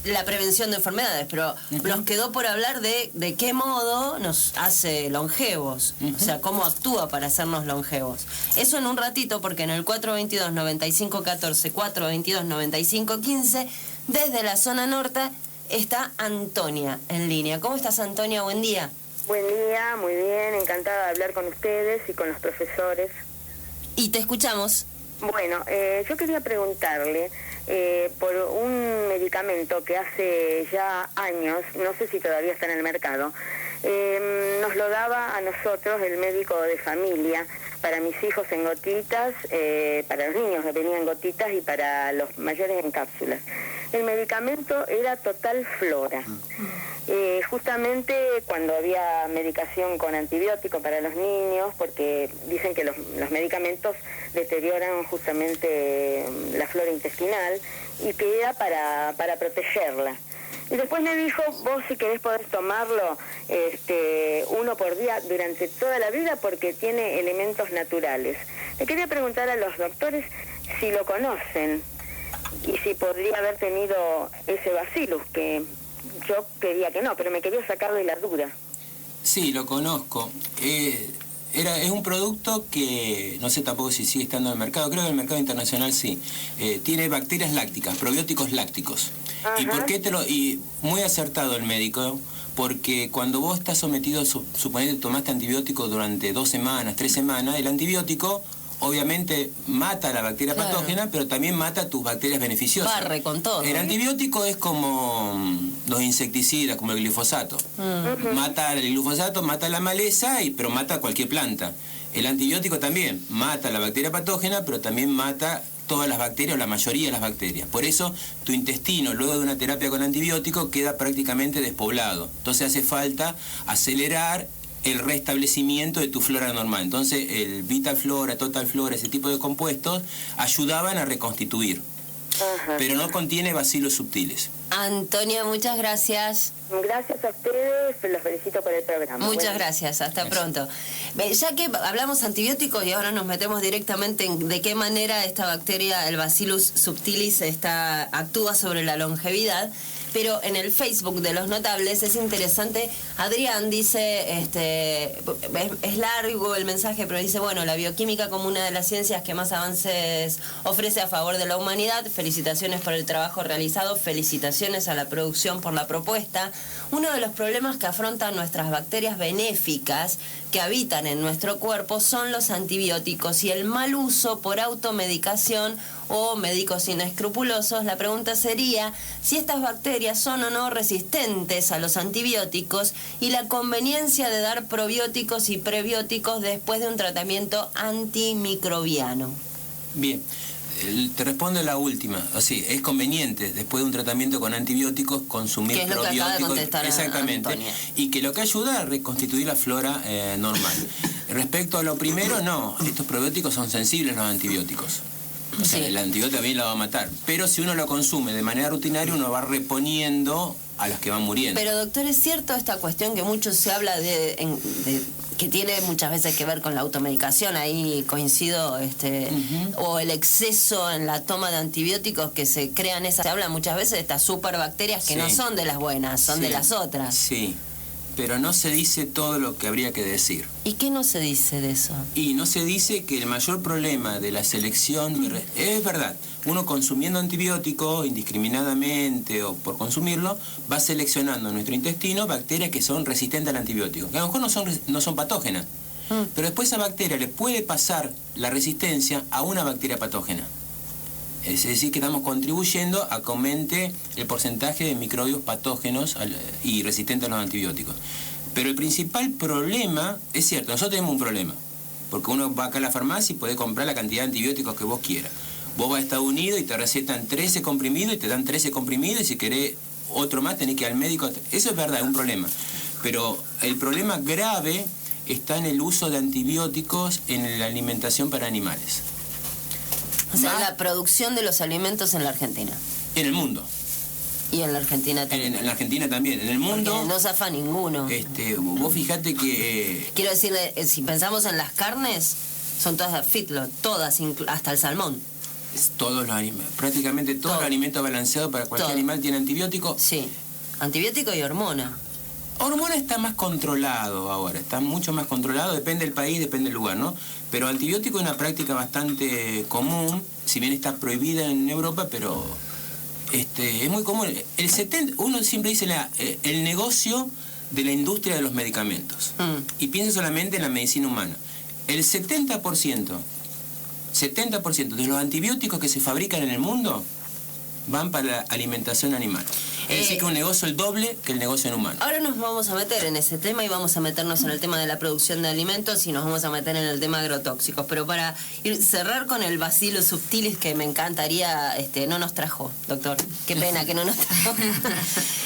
la prevención de enfermedades, pero nos quedó por hablar de qué modo nos hace longevos, o sea, cómo actúa para hacernos longevos. Eso en un ratito, porque en el 422-9514, 422-9515, desde la zona norte, está Antonia en línea. ¿Cómo estás, Antonia? Buen día. Buen día, muy bien, encantada de hablar con ustedes y con los profesores. Y te escuchamos. Bueno, yo quería preguntarle por un medicamento que hace ya años, no sé si todavía está en el mercado, nos lo daba a nosotros el médico de familia, para mis hijos en gotitas, para los niños que venían gotitas y para los mayores en cápsulas. El medicamento era Total Flora. Justamente cuando había medicación con antibiótico para los niños, porque dicen que los medicamentos deterioran justamente la flora intestinal y que era para protegerla. Y después me dijo, vos si querés podés tomarlo uno por día durante toda la vida porque tiene elementos naturales. Le quería preguntar a los doctores si lo conocen y si podría haber tenido ese bacillus, que yo quería que no, pero me quería sacar de la duda. Sí, lo conozco. Es un producto que no sé tampoco si sigue estando en el mercado, creo que en el mercado internacional sí. Tiene bacterias lácticas, probióticos lácticos. Ajá. ¿Y por qué y muy acertado el médico, porque cuando vos estás sometido, suponete que tomaste antibiótico durante 2 semanas, 3 semanas, el antibiótico obviamente mata a la bacteria patógena, pero también mata tus bacterias beneficiosas. Barre con todo. El antibiótico es como los insecticidas, como el glifosato. Mata el glifosato, mata la maleza, pero mata cualquier planta. El antibiótico también mata la bacteria patógena, pero también mata todas las bacterias o la mayoría de las bacterias. Por eso tu intestino, luego de una terapia con antibiótico, queda prácticamente despoblado. Entonces hace falta acelerar el restablecimiento de tu flora normal. Entonces el Vitaflora, Totalflora, ese tipo de compuestos ayudaban a reconstituir. Ajá. Pero no contiene bacilos subtiles. Antonia, muchas gracias. Gracias a ustedes, los felicito por el programa. Muchas Bueno. gracias, hasta Gracias. pronto. Ya que hablamos antibióticos y ahora nos metemos directamente en de qué manera esta bacteria, el Bacillus subtilis, actúa sobre la longevidad, pero en el Facebook de Los Notables es interesante. Adrián dice, es largo el mensaje, pero dice, bueno, la bioquímica como una de las ciencias que más avances ofrece a favor de la humanidad. Felicitaciones por el trabajo realizado, felicitaciones a la producción por la propuesta. Uno de los problemas que afrontan nuestras bacterias benéficas que habitan en nuestro cuerpo son los antibióticos y el mal uso por automedicación o médicos inescrupulosos. La pregunta sería si estas bacterias son o no resistentes a los antibióticos y la conveniencia de dar probióticos y prebióticos después de un tratamiento antimicrobiano. Bien, te respondo la última. Así, es conveniente después de un tratamiento con antibióticos consumir Que es lo que acaba de probióticos. contestar Exactamente. Antonia. Y que lo que ayuda a reconstituir la flora normal. Respecto a lo primero, no, estos probióticos son sensibles a los antibióticos. O sea, Sí. el antibiótico también la va a matar. Pero si uno lo consume de manera rutinaria, uno va reponiendo a las que van muriendo. Pero doctor, ¿es cierto esta cuestión que mucho se habla de que tiene muchas veces que ver con la automedicación? Ahí coincido, o el exceso en la toma de antibióticos que se crean se habla muchas veces de estas superbacterias que Sí. no son de las buenas, son de Sí, las otras. Sí, pero no se dice todo lo que habría que decir. ¿Y qué no se dice de eso? Y no se dice que el mayor problema de la selección, es verdad, uno consumiendo antibiótico indiscriminadamente o por consumirlo, va seleccionando en nuestro intestino bacterias que son resistentes al antibiótico, que a lo mejor no son patógenas, pero después a esa bacteria le puede pasar la resistencia a una bacteria patógena. Es decir, que estamos contribuyendo a que aumente el porcentaje de microbios patógenos y resistentes a los antibióticos. Pero el principal problema, es cierto, nosotros tenemos un problema, porque uno va acá a la farmacia y puede comprar la cantidad de antibióticos que vos quieras. Vos vas a Estados Unidos y te recetan 13 comprimidos y te dan 13 comprimidos y si querés otro más tenés que ir al médico. Eso es verdad, es un problema. Pero el problema grave está en el uso de antibióticos en la alimentación para animales. O sea, Más la producción de los alimentos en la Argentina. en el mundo. Y en la Argentina también. En la Argentina también. En el mundo, Porque no zafa ninguno. vos fijate que... Quiero decir, si pensamos en las carnes, son todas feedlot, todas, hasta el salmón. prácticamente todos los alimentos balanceados para cualquier animal tiene antibiótico. Sí, antibiótico y hormona. Hormona está más controlado ahora, está mucho más controlado, depende del país, depende del lugar, ¿no? Pero antibiótico es una práctica bastante común, si bien está prohibida en Europa, pero es muy común. Uno siempre dice el negocio de la industria de los medicamentos, y piensa solamente en la medicina humana. El 70% de los antibióticos que se fabrican en el mundo van para la alimentación animal. Es decir, que un negocio el doble que el negocio en humano. Ahora nos vamos a meter en ese tema y vamos a meternos en el tema de la producción de alimentos y nos vamos a meter en el tema agrotóxicos. Pero para cerrar con el Bacillus subtilis, que me encantaría, no nos trajo, doctor. Qué pena que no nos trajo.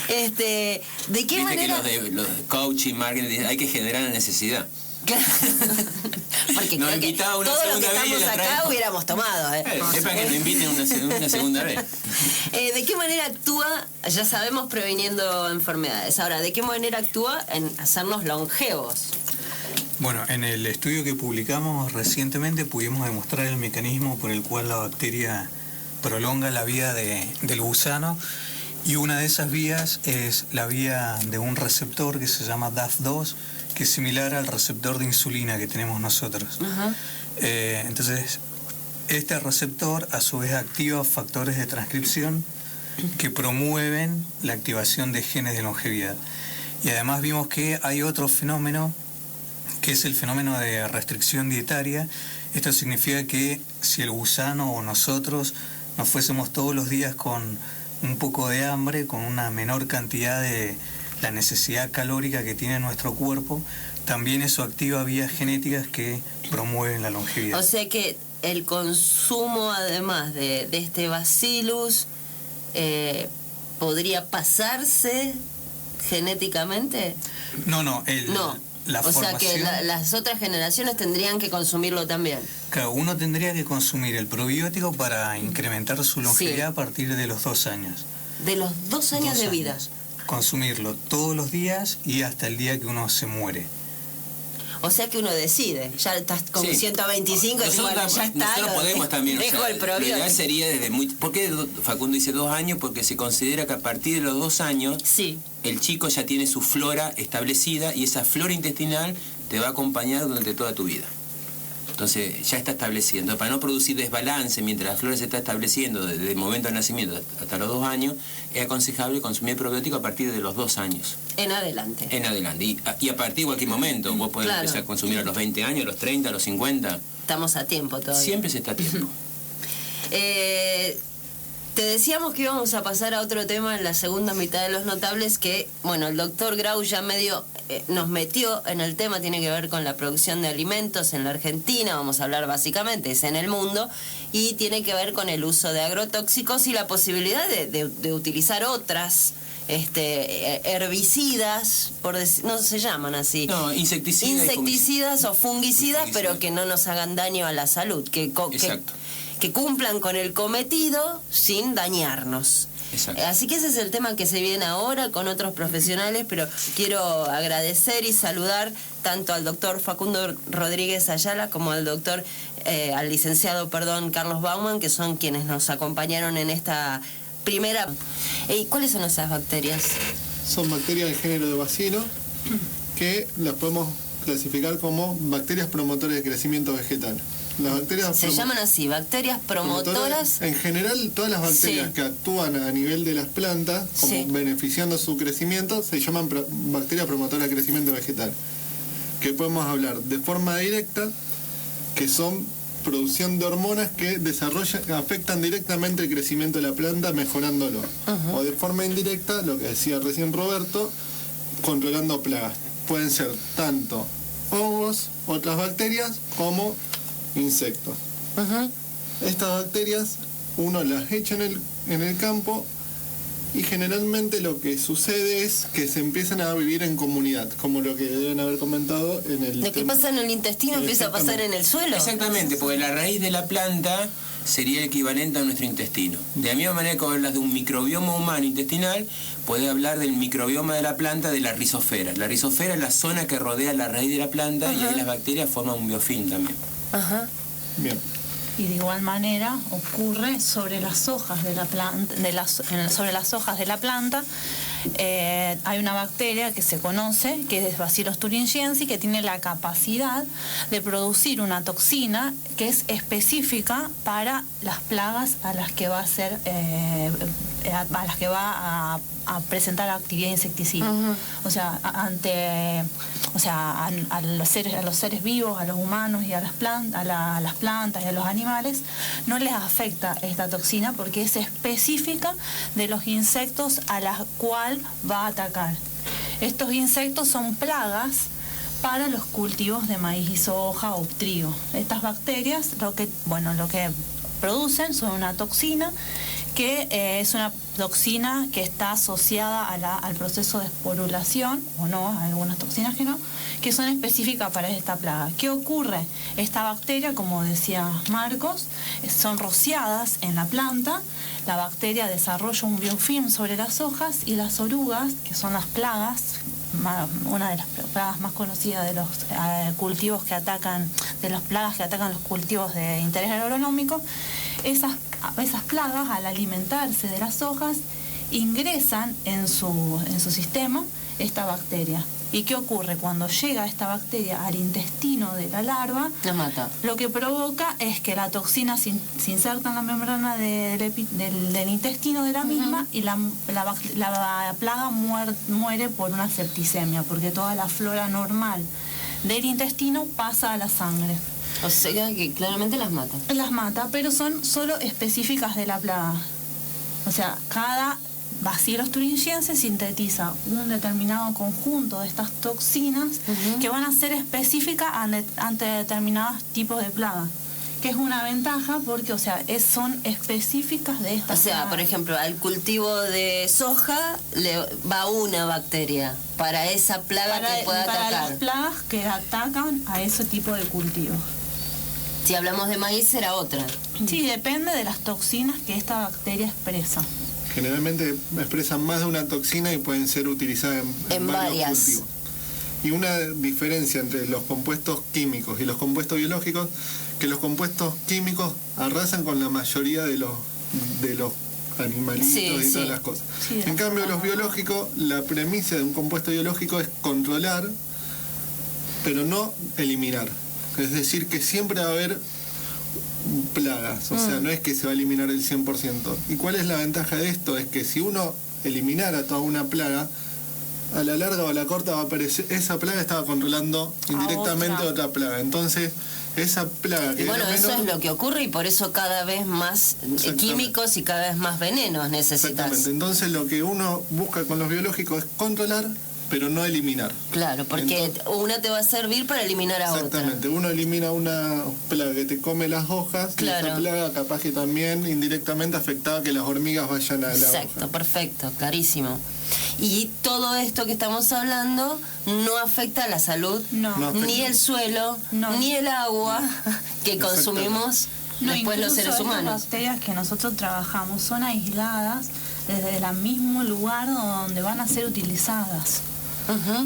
¿De qué manera? Que los de coaching, marketing, hay que generar la necesidad. Porque nos creo que invitaba una todos los que segunda vez estamos acá hubiéramos tomado. Es para que nos inviten una segunda vez. ¿De qué manera actúa? Ya sabemos, previniendo enfermedades. Ahora, ¿de qué manera actúa en hacernos longevos? Bueno, en el estudio que publicamos recientemente pudimos demostrar el mecanismo por el cual la bacteria prolonga la vida del gusano, y una de esas vías es la vía de un receptor que se llama DAF2, que es similar al receptor de insulina que tenemos nosotros. Entonces, este receptor a su vez activa factores de transcripción que promueven la activación de genes de longevidad. Y además vimos que hay otro fenómeno, que es el fenómeno de restricción dietaria. Esto significa que si el gusano o nosotros nos fuésemos todos los días con un poco de hambre, con una menor cantidad de la necesidad calórica que tiene nuestro cuerpo, también eso activa vías genéticas que promueven la longevidad. O sea que el consumo, además de este Bacillus, ¿podría pasarse genéticamente? No. La o sea que las otras generaciones tendrían que consumirlo también. Claro, uno tendría que consumir el probiótico para incrementar su longevidad a partir de los 2 años. De los 2 años de vida. Consumirlo todos los días y hasta el día que uno se muere. O sea que uno decide, ya estás con 125 y bueno, ya está. Nosotros podemos también, dejo el probiótico. Lo ideal sería ¿por qué Facundo dice 2 años? Porque se considera que a partir de los 2 años el chico ya tiene su flora establecida y esa flora intestinal te va a acompañar durante toda tu vida. Entonces ya está estableciendo. Para no producir desbalance mientras la flora se está estableciendo desde el momento del nacimiento hasta los 2 años, es aconsejable consumir probiótico a partir de los 2 años. En adelante. En adelante. Y a partir de cualquier momento. Vos podés empezar a consumir a los 20 años, a los 30, a los 50. Estamos a tiempo todavía. Siempre se está a tiempo. Te decíamos que íbamos a pasar a otro tema en la segunda mitad de Los Notables, que, bueno, el doctor Grau ya medio nos metió en el tema, tiene que ver con la producción de alimentos en la Argentina, vamos a hablar básicamente, es en el mundo, y tiene que ver con el uso de agrotóxicos y la posibilidad de utilizar otras herbicidas, no se llaman así. No, insecticidas o fungicidas, pero que no nos hagan daño a la salud, que cumplan con el cometido sin dañarnos. Exacto. Así que ese es el tema que se viene ahora con otros profesionales, pero quiero agradecer y saludar tanto al doctor Facundo Rodríguez Ayala como al licenciado Carlos Baumann, que son quienes nos acompañaron en esta primera. ¿Cuáles son esas bacterias? Son bacterias del género de Bacillus, que las podemos clasificar como bacterias promotoras de crecimiento vegetal. Las bacterias se llaman así, bacterias promotoras. En general, todas las bacterias que actúan a nivel de las plantas, como beneficiando su crecimiento, se llaman bacterias promotoras de crecimiento vegetal. Que podemos hablar de forma directa, que son producción de hormonas que afectan directamente el crecimiento de la planta, mejorándolo. O de forma indirecta, lo que decía recién Roberto, controlando plagas. Pueden ser tanto hongos, otras bacterias, como insectos. Estas bacterias uno las echa en el campo y generalmente lo que sucede es que se empiezan a vivir en comunidad, como lo que deben haber comentado en el... Lo que pasa en el intestino empieza a pasar en el suelo. Exactamente, porque la raíz de la planta sería el equivalente a nuestro intestino. De la misma manera que hablas de un microbioma humano intestinal, puede hablar del microbioma de la planta, de la rizosfera. La rizosfera es la zona que rodea la raíz de la planta y ahí las bacterias forman un biofilm también. Bien. Y de igual manera ocurre sobre las hojas de la planta, sobre las hojas de la planta. Hay una bacteria que se conoce, que es Bacillus thuringiensis, que tiene la capacidad de producir una toxina que es específica para las plagas a las que va a ser, a las que va a presentar actividad insecticida. O sea, a los seres vivos, a los humanos y a las plantas y a los animales no les afecta esta toxina porque es específica de los insectos a la cual va a atacar. Estos insectos son plagas para los cultivos de maíz y soja o trigo. Estas bacterias lo que producen son una toxina que es una toxina que está asociada al proceso de esporulación, o no, algunas toxinas que no, que son específicas para esta plaga. ¿Qué ocurre? Esta bacteria, como decía Marcos, son rociadas en la planta, la bacteria desarrolla un biofilm sobre las hojas y las orugas, que son las plagas, una de las plagas más conocidas de los cultivos que atacan, de las plagas que atacan los cultivos de interés agronómico, esas plagas, al alimentarse de las hojas, ingresan en su sistema esta bacteria. ¿Y qué ocurre? Cuando llega esta bacteria al intestino de la larva, la mata. Lo que provoca es que la toxina se inserta en la membrana del intestino de la misma y la plaga muere por una septicemia, porque toda la flora normal del intestino pasa a la sangre. O sea que claramente las mata. Las mata, pero son solo específicas de la plaga. O sea, cada Bacillus thuringiensis sintetiza un determinado conjunto de estas toxinas que van a ser específicas ante determinados tipos de plagas. Que es una ventaja porque, son específicas de estas plagas. Por ejemplo, al cultivo de soja le va una bacteria para esa plaga que pueda atacar. Para las plagas que atacan a ese tipo de cultivo. Si hablamos de maíz, será otra. Sí, depende de las toxinas que esta bacteria expresa. Generalmente expresan más de una toxina y pueden ser utilizadas en varios cultivos. Y una diferencia entre los compuestos químicos y los compuestos biológicos, que los compuestos químicos arrasan con la mayoría de los animalitos y todas las cosas. Sí, en cambio, los biológicos, la premisa de un compuesto biológico es controlar, pero no eliminar. Es decir, que siempre va a haber plagas, no es que se va a eliminar el 100%. ¿Y cuál es la ventaja de esto? Es que si uno eliminara toda una plaga, a la larga o a la corta va a aparecer, esa plaga estaba controlando indirectamente otra plaga. Entonces, esa plaga que eso es lo que ocurre y por eso cada vez más químicos y cada vez más venenos necesitas. Exactamente. Entonces, lo que uno busca con los biológicos es controlar, pero no eliminar. Claro, porque una te va a servir para eliminar a otra. Exactamente, uno elimina una plaga que te come las hojas, y esa plaga capaz que también indirectamente afectaba que las hormigas vayan a la hoja. Exacto, perfecto, clarísimo. Y todo esto que estamos hablando no afecta a la salud, ni el suelo, ni el agua que consumimos después los seres humanos. Las bacterias que nosotros trabajamos son aisladas desde el mismo lugar donde van a ser utilizadas.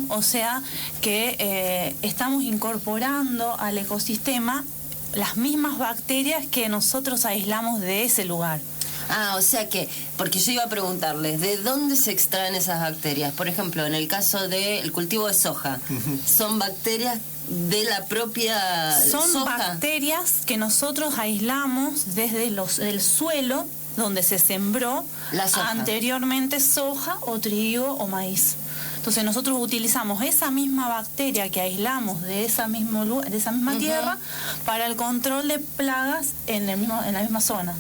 O sea que estamos incorporando al ecosistema las mismas bacterias que nosotros aislamos de ese lugar. O sea que, porque yo iba a preguntarles, ¿de dónde se extraen esas bacterias? Por ejemplo, en el caso del cultivo de soja, ¿son bacterias de la propia soja? Son bacterias que nosotros aislamos desde el suelo donde se sembró anteriormente soja o trigo o maíz. Entonces nosotros utilizamos esa misma bacteria que aislamos de esa misma tierra para el control de plagas en la misma zona.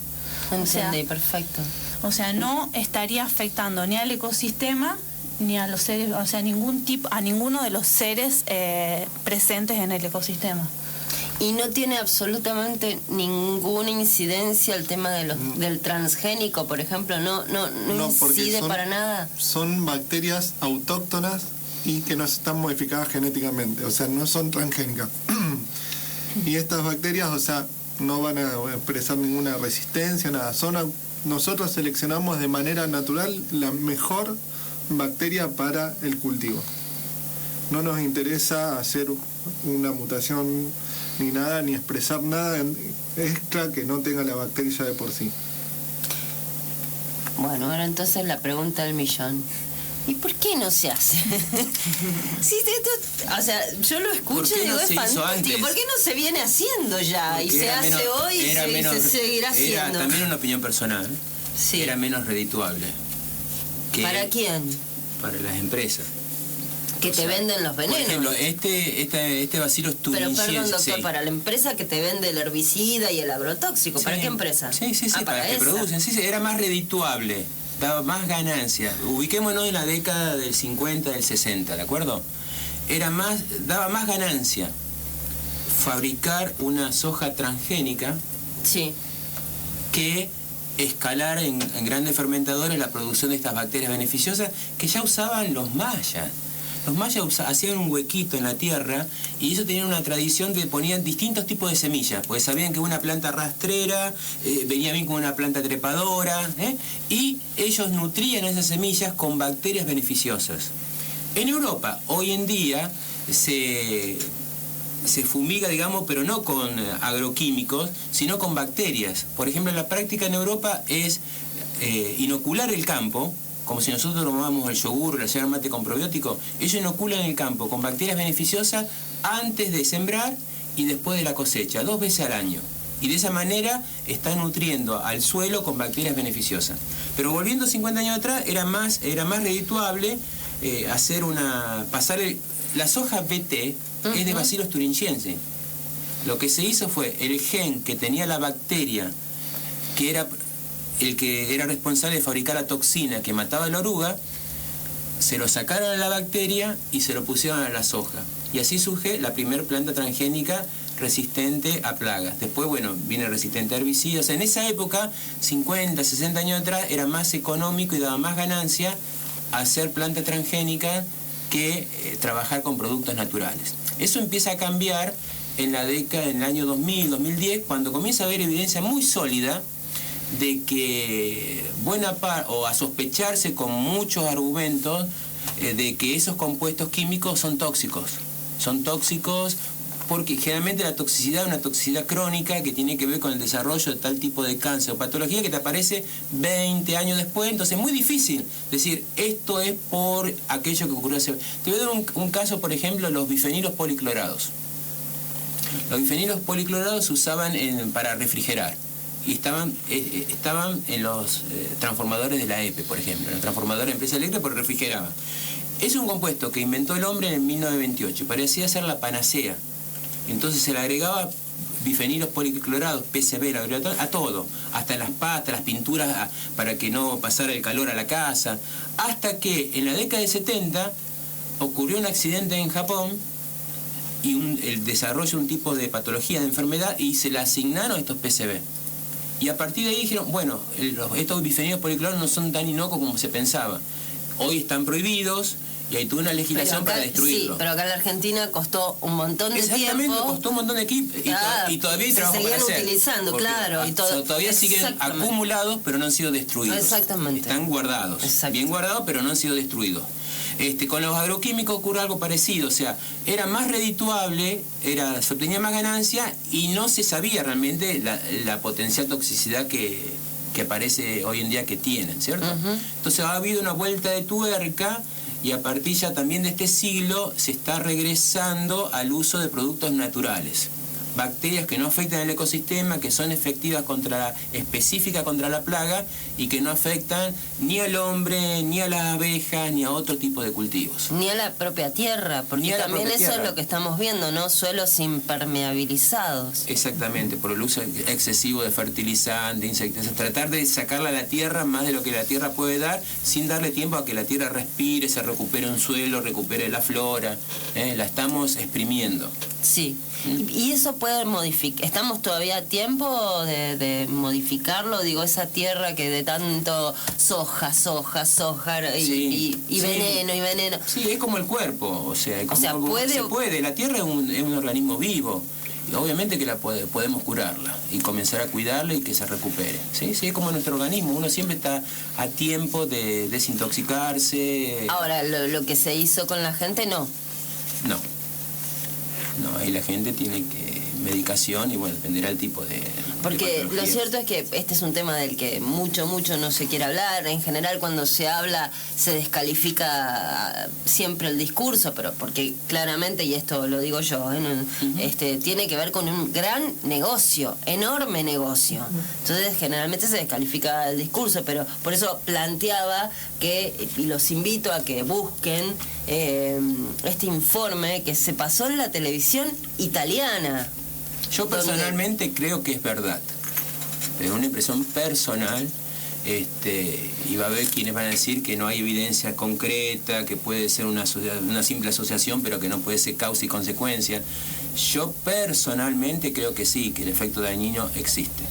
Entendí, perfecto. O sea, no estaría afectando ni al ecosistema ni a los seres, a ninguno de los seres presentes en el ecosistema. Y no tiene absolutamente ninguna incidencia el tema del transgénico, por ejemplo, no incide para nada. Son bacterias autóctonas y que no están modificadas genéticamente, o sea, no son transgénicas. Y estas bacterias, no van a expresar ninguna resistencia, nada. Nosotros seleccionamos de manera natural la mejor bacteria para el cultivo. no nos interesa hacer una mutación ni nada, ni expresar nada extra que no tenga la bacteria ya de por sí. Bueno, ahora entonces la pregunta del millón. ¿Y por qué no se hace? Sí, o sea, yo lo escucho y digo, es fantástico. ¿Por qué no se viene haciendo ya? Porque y se hace hoy y se seguirá haciendo. Era también una opinión personal. Sí. Era menos redituable. ¿Para quién? Para las empresas. Que te venden los venenos. Por ejemplo, este Bacillus thuringiensis. Pero perdón, doctor, sí. para la empresa que te vende el herbicida y el agrotóxico, ¿para qué empresa? Sí, para que producen. Sí, era más redituable. Daba más ganancia. Ubiquémonos en la década del 50, del 60, ¿de acuerdo? Daba más ganancia fabricar una soja transgénica que escalar en grandes fermentadores la producción de estas bacterias beneficiosas que ya usaban los mayas. Los mayas hacían un huequito en la tierra y ellos tenían una tradición de ponían distintos tipos de semillas, pues sabían que una planta rastrera venía bien con una planta trepadora, y ellos nutrían esas semillas con bacterias beneficiosas. En Europa, hoy en día, se fumiga, digamos, pero no con agroquímicos, sino con bacterias. Por ejemplo, la práctica en Europa es inocular el campo, como si nosotros tomamos el yogur o la yerba mate con probiótico. Ellos inoculan el campo con bacterias beneficiosas antes de sembrar y después de la cosecha, 2 veces al año. Y de esa manera están nutriendo al suelo con bacterias beneficiosas. Pero volviendo 50 años atrás, era más redituable pasar la soja BT es de Bacillus thuringiensis. Lo que se hizo fue el gen que tenía la bacteria, que era el que era responsable de fabricar la toxina que mataba a la oruga, se lo sacaron a la bacteria y se lo pusieron a la soja. Y así surge la primera planta transgénica resistente a plagas. Después, bueno, viene resistente a herbicidas. En esa época, 50, 60 años atrás, era más económico y daba más ganancia hacer planta transgénica que trabajar con productos naturales. Eso empieza a cambiar en el año 2000, 2010, cuando comienza a haber evidencia muy sólida de que o a sospecharse con muchos argumentos de que esos compuestos químicos son tóxicos. Son tóxicos porque generalmente la toxicidad es una toxicidad crónica que tiene que ver con el desarrollo de tal tipo de cáncer o patología que te aparece 20 años después. Entonces es muy difícil decir esto es por aquello que ocurrió hace... Te voy a dar un caso, por ejemplo, los bifenilos policlorados. Los bifenilos policlorados se usaban para refrigerar. Y estaban en los transformadores de la EPE, por ejemplo, en los transformadores de empresa eléctrica, porque refrigeraban. Es un compuesto que inventó el hombre en 1928, parecía ser la panacea. Entonces se le agregaba bifenilos policlorados, PCB, a todo, hasta en las pastas, las pinturas, para que no pasara el calor a la casa, hasta que en la década de 70 ocurrió un accidente en Japón y el desarrollo de un tipo de patología, de enfermedad, y se le asignaron estos PCB. Y a partir de ahí dijeron, bueno, estos bifenilos policlorados no son tan inocuos como se pensaba. Hoy están prohibidos y hay toda una legislación para destruirlos. Sí, pero acá en la Argentina costó un montón de tiempo. Exactamente, costó un montón de equipo y todavía hay trabajo para hacer. Se seguían utilizando, claro. Todavía siguen acumulados, pero no han sido destruidos. Exactamente. Están guardados, bien guardados, pero no han sido destruidos. Con los agroquímicos ocurre algo parecido, o sea, era más redituable, se obtenía más ganancia y no se sabía realmente la potencial toxicidad que parece hoy en día que tienen, ¿cierto? Entonces ha habido una vuelta de tuerca y a partir ya también de este siglo se está regresando al uso de productos naturales. Bacterias que no afectan el ecosistema, que son efectivas específicas contra la plaga y que no afectan ni al hombre, ni a las abejas, ni a otro tipo de cultivos. Ni a la propia tierra, porque también eso es lo que estamos viendo, ¿no? Suelos impermeabilizados. Exactamente, por el uso excesivo de fertilizantes, insecticidas, tratar de sacarle a la tierra más de lo que la tierra puede dar, sin darle tiempo a que la tierra respire, se recupere un suelo, recupere la flora, la estamos exprimiendo. Sí. ¿Y eso puede modificar? ¿Estamos todavía a tiempo de modificarlo? Digo, esa tierra que de tanto soja y veneno. Sí, es como el cuerpo, se puede... La tierra es un organismo vivo. Y obviamente que podemos curarla y comenzar a cuidarla y que se recupere. Sí, es como nuestro organismo, uno siempre está a tiempo de desintoxicarse. Ahora, lo que se hizo con la gente, no. No, ahí la gente tiene medicación y bueno, dependerá el tipo de Porque de lo cierto es que este es un tema del que mucho no se quiere hablar. En general, cuando se habla, se descalifica siempre el discurso, pero porque claramente, y esto lo digo yo, tiene que ver con un gran negocio, enorme negocio. Entonces, generalmente se descalifica el discurso, pero por eso planteaba que, y los invito a que busquen este informe que se pasó en la televisión italiana. Yo personalmente creo que es verdad, pero una impresión personal, y va a haber quienes van a decir que no hay evidencia concreta, que puede ser una simple asociación, pero que no puede ser causa y consecuencia. Yo personalmente creo que sí, que el efecto dañino existe.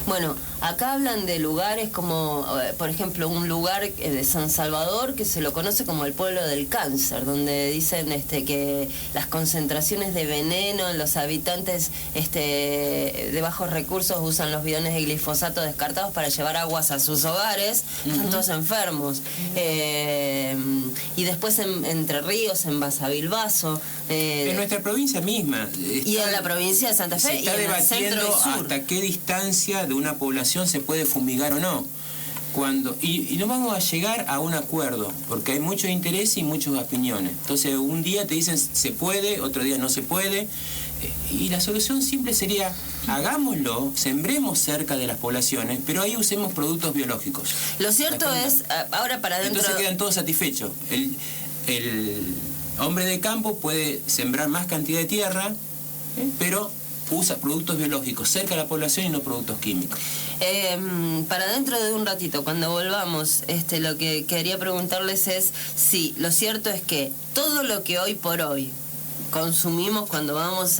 Bueno, acá hablan de lugares como, por ejemplo, un lugar de San Salvador que se lo conoce como el pueblo del cáncer, donde dicen que las concentraciones de veneno en los habitantes de bajos recursos usan los bidones de glifosato descartados para llevar aguas a sus hogares, están todos enfermos. Y después en Entre Ríos, en Basavilbaso. En nuestra provincia misma. Y en la provincia de Santa Fe. Se está debatiendo hasta qué distancia de una población se puede fumigar o no. Y no vamos a llegar a un acuerdo, porque hay mucho interés y muchas opiniones. Entonces, un día te dicen se puede, otro día no se puede. Y la solución simple sería, hagámoslo, sembremos cerca de las poblaciones, pero ahí usemos productos biológicos. Lo cierto es, ahora para dentro... Entonces quedan todos satisfechos. El hombre de campo puede sembrar más cantidad de tierra, pero usa productos biológicos cerca de la población y no productos químicos. Para dentro de un ratito, cuando volvamos, lo que quería preguntarles es si lo cierto es que todo lo que hoy por hoy consumimos cuando vamos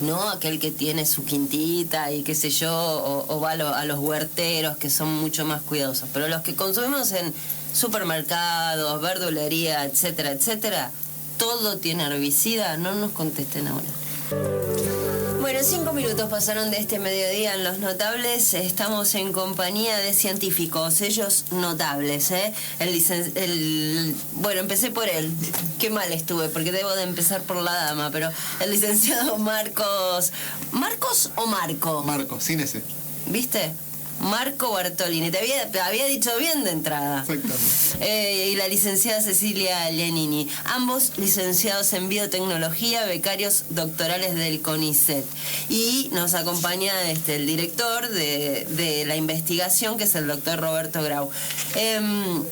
no aquel que tiene su quintita y qué sé yo, o va a los huerteros que son mucho más cuidadosos, pero los que consumimos en supermercados, verdulería, etcétera, etcétera, todo tiene herbicida. No nos contesten ahora. Bueno, 5 minutos pasaron de este mediodía en Los Notables. Estamos en compañía de científicos, ellos notables, bueno, empecé por él. Qué mal estuve, porque debo de empezar por la dama, pero el licenciado Marcos... ¿Marcos o Marco? Marco, sin ese. ¿Viste? Marco Bartolini, te había dicho bien de entrada. Exactamente. Y la licenciada Cecilia Lianini, ambos licenciados en biotecnología, becarios doctorales del CONICET. Y nos acompaña el director de la investigación, que es el doctor Roberto Grau. En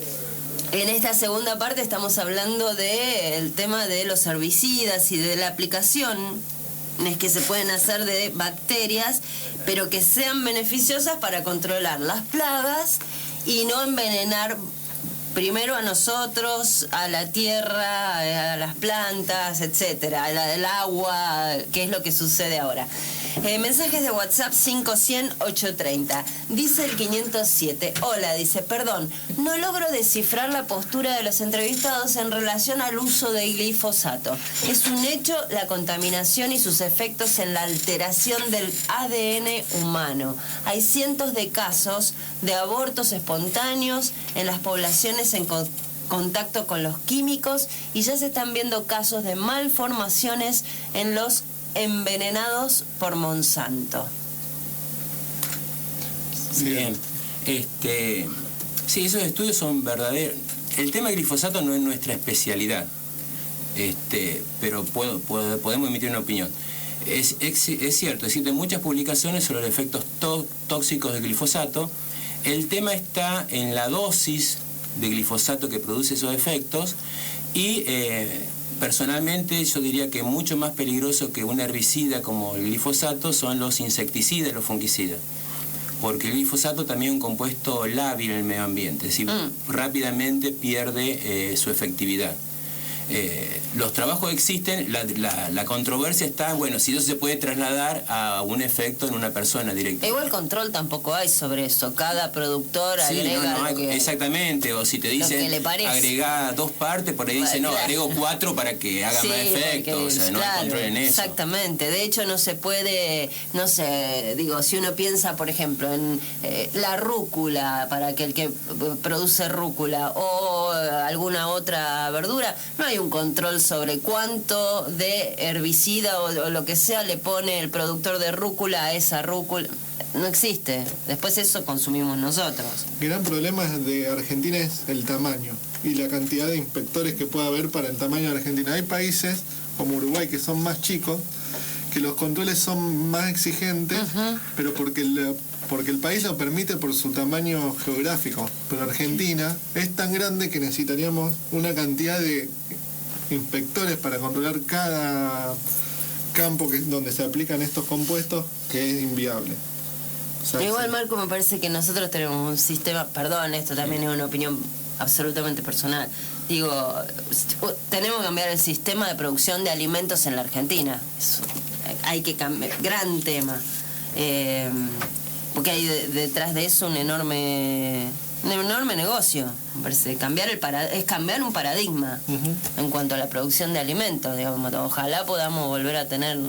esta segunda parte estamos hablando del tema de los herbicidas y de la aplicación que se pueden hacer de bacterias, pero que sean beneficiosas para controlar las plagas y no envenenar primero a nosotros, a la tierra, a las plantas, etcétera, el agua, que es lo que sucede ahora. Mensajes de WhatsApp 500-830. Dice el 507. Hola, dice, perdón, no logro descifrar la postura de los entrevistados en relación al uso de glifosato. Es un hecho la contaminación y sus efectos en la alteración del ADN humano. Hay cientos de casos de abortos espontáneos en las poblaciones en contacto con los químicos y ya se están viendo casos de malformaciones en los envenenados por Monsanto. Bien. Sí, esos estudios son verdaderos. El tema del glifosato no es nuestra especialidad, pero podemos emitir una opinión. Es cierto, existen muchas publicaciones sobre los efectos tóxicos del glifosato. El tema está en la dosis de glifosato que produce esos efectos y personalmente yo diría que mucho más peligroso que un herbicida como el glifosato son los insecticidas y los fungicidas, porque el glifosato también es un compuesto lábil en el medio ambiente, es decir, rápidamente pierde su efectividad. Los trabajos existen, la controversia está, bueno, si eso se puede trasladar a un efecto en una persona directa. Igual control tampoco hay sobre eso, cada productor agrega exactamente, o si te dicen agrega 2 partes, por ahí dicen, no, agrego 4 para que haga más efecto, o sea, no hay control en eso. Exactamente, de hecho no se puede, no sé, digo, si uno piensa, por ejemplo, en la rúcula, para que el que produce rúcula, o alguna otra verdura, no hay un control sobre cuánto de herbicida o lo que sea le pone el productor de rúcula a esa rúcula. No existe. Después eso consumimos nosotros. El gran problema de Argentina es el tamaño y la cantidad de inspectores que puede haber para el tamaño de Argentina. Hay países como Uruguay que son más chicos, que los controles son más exigentes, pero porque el país lo permite por su tamaño geográfico. Pero Argentina es tan grande que necesitaríamos una cantidad de inspectores para controlar cada campo donde se aplican estos compuestos, que es inviable. O sea, igual, sí. Marco, me parece que nosotros tenemos un sistema, perdón, esto también es una opinión absolutamente personal. Digo, tenemos que cambiar el sistema de producción de alimentos en la Argentina. Hay que cambiar, gran tema. Porque hay detrás de eso un enorme negocio. Me parece es cambiar un paradigma en cuanto a la producción de alimentos, digamos. Ojalá podamos volver a tener,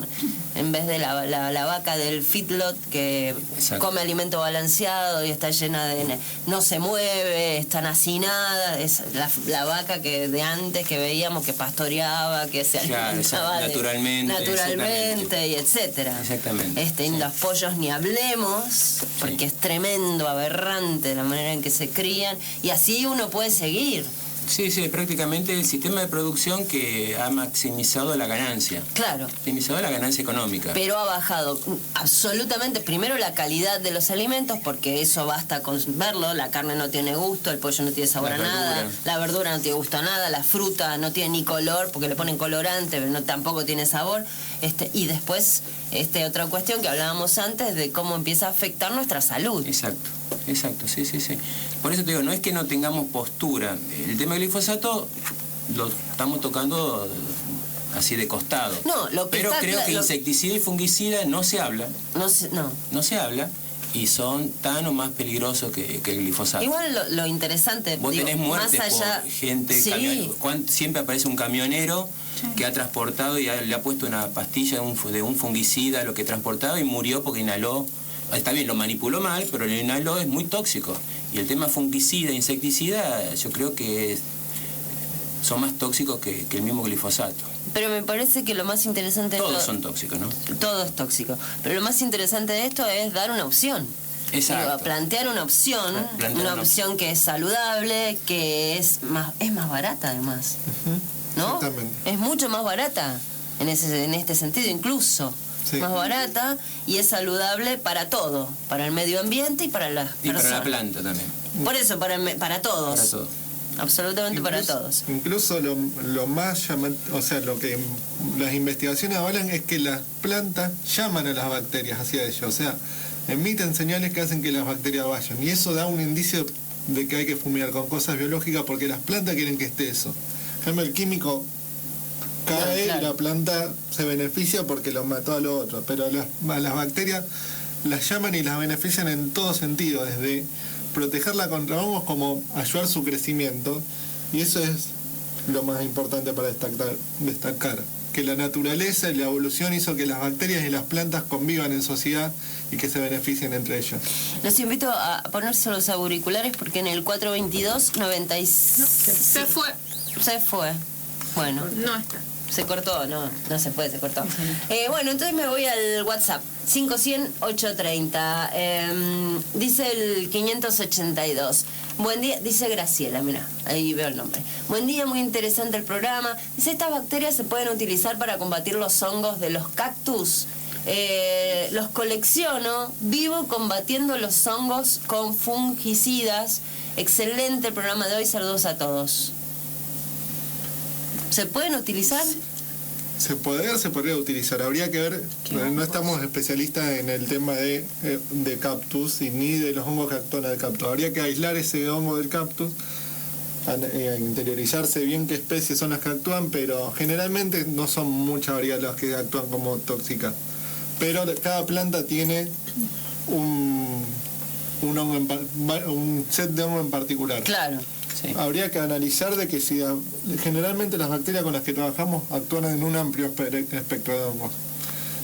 en vez de la vaca del feedlot que come alimento balanceado y está llena de, no se mueve, está hacinada, es la vaca que de antes que veíamos que pastoreaba, que se alimentaba naturalmente y etcétera. Exactamente. Los pollos ni hablemos, porque es tremendo, aberrante la manera en que se crían, y así uno puede seguir. Sí, prácticamente el sistema de producción que ha maximizado la ganancia. Claro. Maximizado la ganancia económica. Pero ha bajado absolutamente, primero, la calidad de los alimentos, porque eso basta con verlo. La carne no tiene gusto, el pollo no tiene sabor a nada, la verdura no tiene gusto a nada, la fruta no tiene ni color, porque le ponen colorante, pero tampoco tiene sabor. Y después, otra cuestión que hablábamos antes, de cómo empieza a afectar nuestra salud. Exacto, sí. Por eso te digo, no es que no tengamos postura. El tema del glifosato lo estamos tocando así de costado. Pero creo que insecticida y fungicida no se habla. No se habla. Y son tan o más peligrosos que el glifosato. Igual lo interesante, vos tenés muertes más allá, por gente, siempre aparece un camionero que ha transportado y le ha puesto una pastilla de un fungicida a lo que transportaba y murió porque inhaló. Está bien, lo manipuló mal, pero el inhaló es muy tóxico. Y el tema fungicida, insecticida, yo creo que son más tóxicos que el mismo glifosato. Pero me parece que lo más interesante... Todos son tóxicos, ¿no? Todo es tóxico. Pero lo más interesante de esto es dar una opción. Exacto. Plantear una opción, una opción que es saludable, que es más barata además. ¿No? Exactamente. Es mucho más barata en este sentido incluso. Más barata y es saludable para todo, para el medio ambiente y para las personas. Para la planta también. Por eso, para todos. Para todos. Absolutamente para todos. Incluso lo más llamativo, o sea, lo que las investigaciones avalan es que las plantas llaman a las bacterias hacia ellos, o sea, emiten señales que hacen que las bacterias vayan, y eso da un indicio de que hay que fumigar con cosas biológicas porque las plantas quieren que esté eso. En cambio, el químico cae y la planta se beneficia porque lo mató a lo otro, pero a las bacterias las llaman y las benefician en todo sentido, desde protegerla contra hongos como ayudar su crecimiento, y eso es lo más importante para destacar, que la naturaleza y la evolución hizo que las bacterias y las plantas convivan en sociedad y que se beneficien entre ellas. Los invito a ponerse los auriculares porque en el 422 96 Se fue. Bueno, No está. se cortó, no se puede, se cortó. Bueno, entonces me voy al WhatsApp. 500-830. Dice el 582. Buen día, dice Graciela, mira, ahí veo el nombre. Buen día, muy interesante el programa. Dice, estas bacterias se pueden utilizar para combatir los hongos de los cactus. Los colecciono, vivo combatiendo los hongos con fungicidas. Excelente el programa de hoy, saludos a todos. ¿Se pueden utilizar? Se podría utilizar, habría que ver, no estamos especialistas en el tema de cactus y ni de los hongos que actúan al cactus. Habría que aislar ese hongo del cactus, interiorizarse bien qué especies son las que actúan, pero generalmente no son muchas variedades las que actúan como tóxicas. Pero cada planta tiene un set de hongo en particular. Claro. Sí. Habría que analizar de que si generalmente las bacterias con las que trabajamos actúan en un amplio espectro de hongos.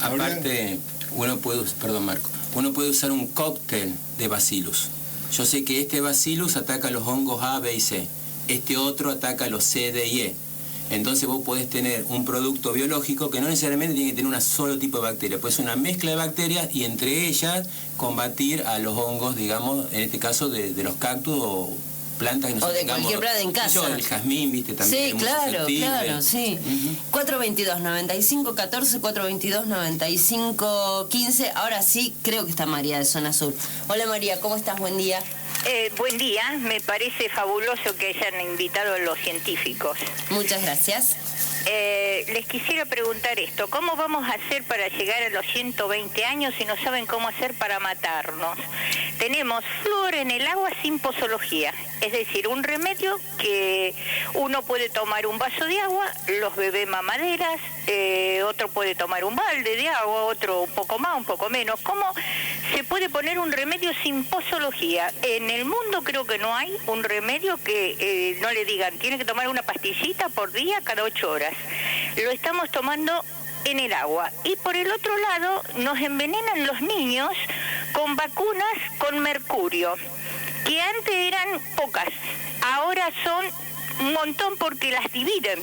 Aparte, uno puede usar un cóctel de bacillus. Yo sé que este bacillus ataca los hongos A, B y C. este otro ataca los C, D y E. Entonces vos podés tener un producto biológico que no necesariamente tiene que tener un solo tipo de bacteria, puede ser una mezcla de bacterias y entre ellas combatir a los hongos, digamos, en este caso de los cactus o plantas que nosotros o de cualquier planta en casa. El jazmín, viste, también. Sí, claro, sí. 422-9514, 422-9515. Ahora sí, creo que está María de Zona Sur. Hola María, ¿cómo estás? Buen día. Buen día, me parece fabuloso que hayan invitado a los científicos. Muchas gracias. Les quisiera preguntar esto, ¿cómo vamos a hacer para llegar a los 120 años si no saben cómo hacer para matarnos? Tenemos flúor en el agua sin posología, es decir, un remedio que uno puede tomar un vaso de agua, los bebés mamaderas, otro puede tomar un balde de agua, otro un poco más, un poco menos. ¿Cómo se puede poner un remedio sin posología? En el mundo creo que no hay un remedio que no le digan, tiene que tomar una pastillita por día cada 8 horas. Lo estamos tomando en el agua. Y por el otro lado, nos envenenan los niños con vacunas con mercurio, que antes eran pocas, ahora son un montón porque las dividen.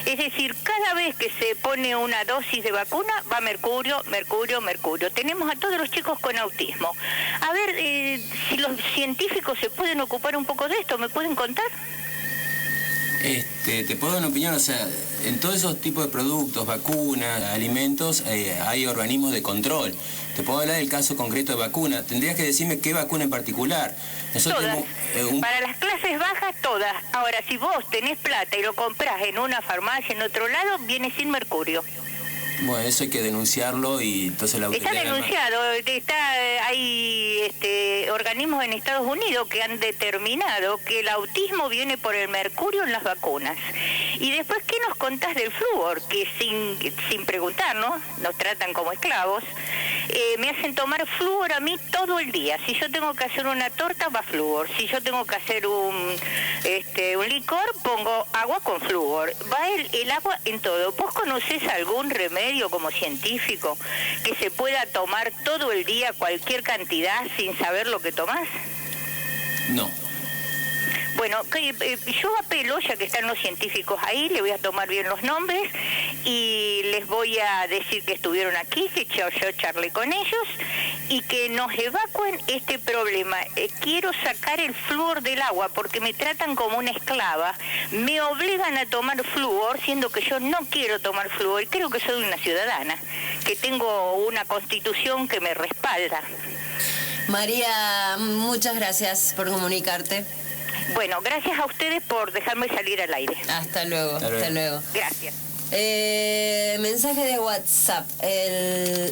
Es decir, cada vez que se pone una dosis de vacuna, va mercurio, mercurio, mercurio. Tenemos a todos los chicos con autismo. A ver, si los científicos se pueden ocupar un poco de esto, ¿me pueden contar? Te puedo dar una opinión, o sea, en todos esos tipos de productos, vacunas, alimentos, hay organismos de control. Te puedo hablar del caso concreto de vacuna. Tendrías que decirme qué vacuna en particular. Nosotros todas. Tenemos, para las clases bajas, todas. Ahora, si vos tenés plata y lo comprás en una farmacia en otro lado, viene sin mercurio. Bueno, eso hay que denunciarlo y entonces la autoridad... Está denunciado, hay organismos en Estados Unidos que han determinado que el autismo viene por el mercurio en las vacunas. Y después, ¿qué nos contás del flúor? Que sin preguntarnos, nos tratan como esclavos, me hacen tomar flúor a mí todo el día. Si yo tengo que hacer una torta, va flúor. Si yo tengo que hacer un licor, pongo agua con flúor. Va el agua en todo. ¿Vos conocés algún remedio como científico que se pueda tomar todo el día cualquier cantidad sin saber lo que tomás? No. Bueno, yo apelo, ya que están los científicos ahí, le voy a tomar bien los nombres y les voy a decir que estuvieron aquí, que yo charlé con ellos y que nos evacuen este problema. Quiero sacar el flúor del agua porque me tratan como una esclava, me obligan a tomar flúor, siendo que yo no quiero tomar flúor y creo que soy una ciudadana, que tengo una constitución que me respalda. María, muchas gracias por comunicarte. Bueno, gracias a ustedes por dejarme salir al aire. Hasta luego. Gracias. Mensaje de WhatsApp.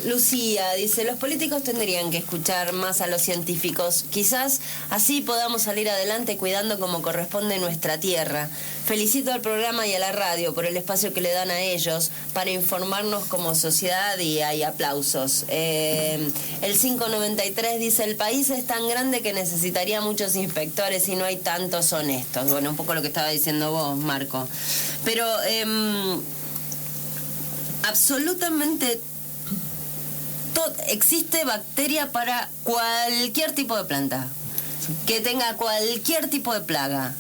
Lucía dice: los políticos tendrían que escuchar más a los científicos. Quizás así podamos salir adelante cuidando como corresponde nuestra tierra. Felicito al programa y a la radio por el espacio que le dan a ellos para informarnos como sociedad y hay aplausos. El 593 dice: el país es tan grande que necesitaría muchos inspectores y no hay tantos honestos. Bueno, un poco lo que estaba diciendo vos, Marco. Pero absolutamente existe bacteria para cualquier tipo de planta que tenga cualquier tipo de plaga.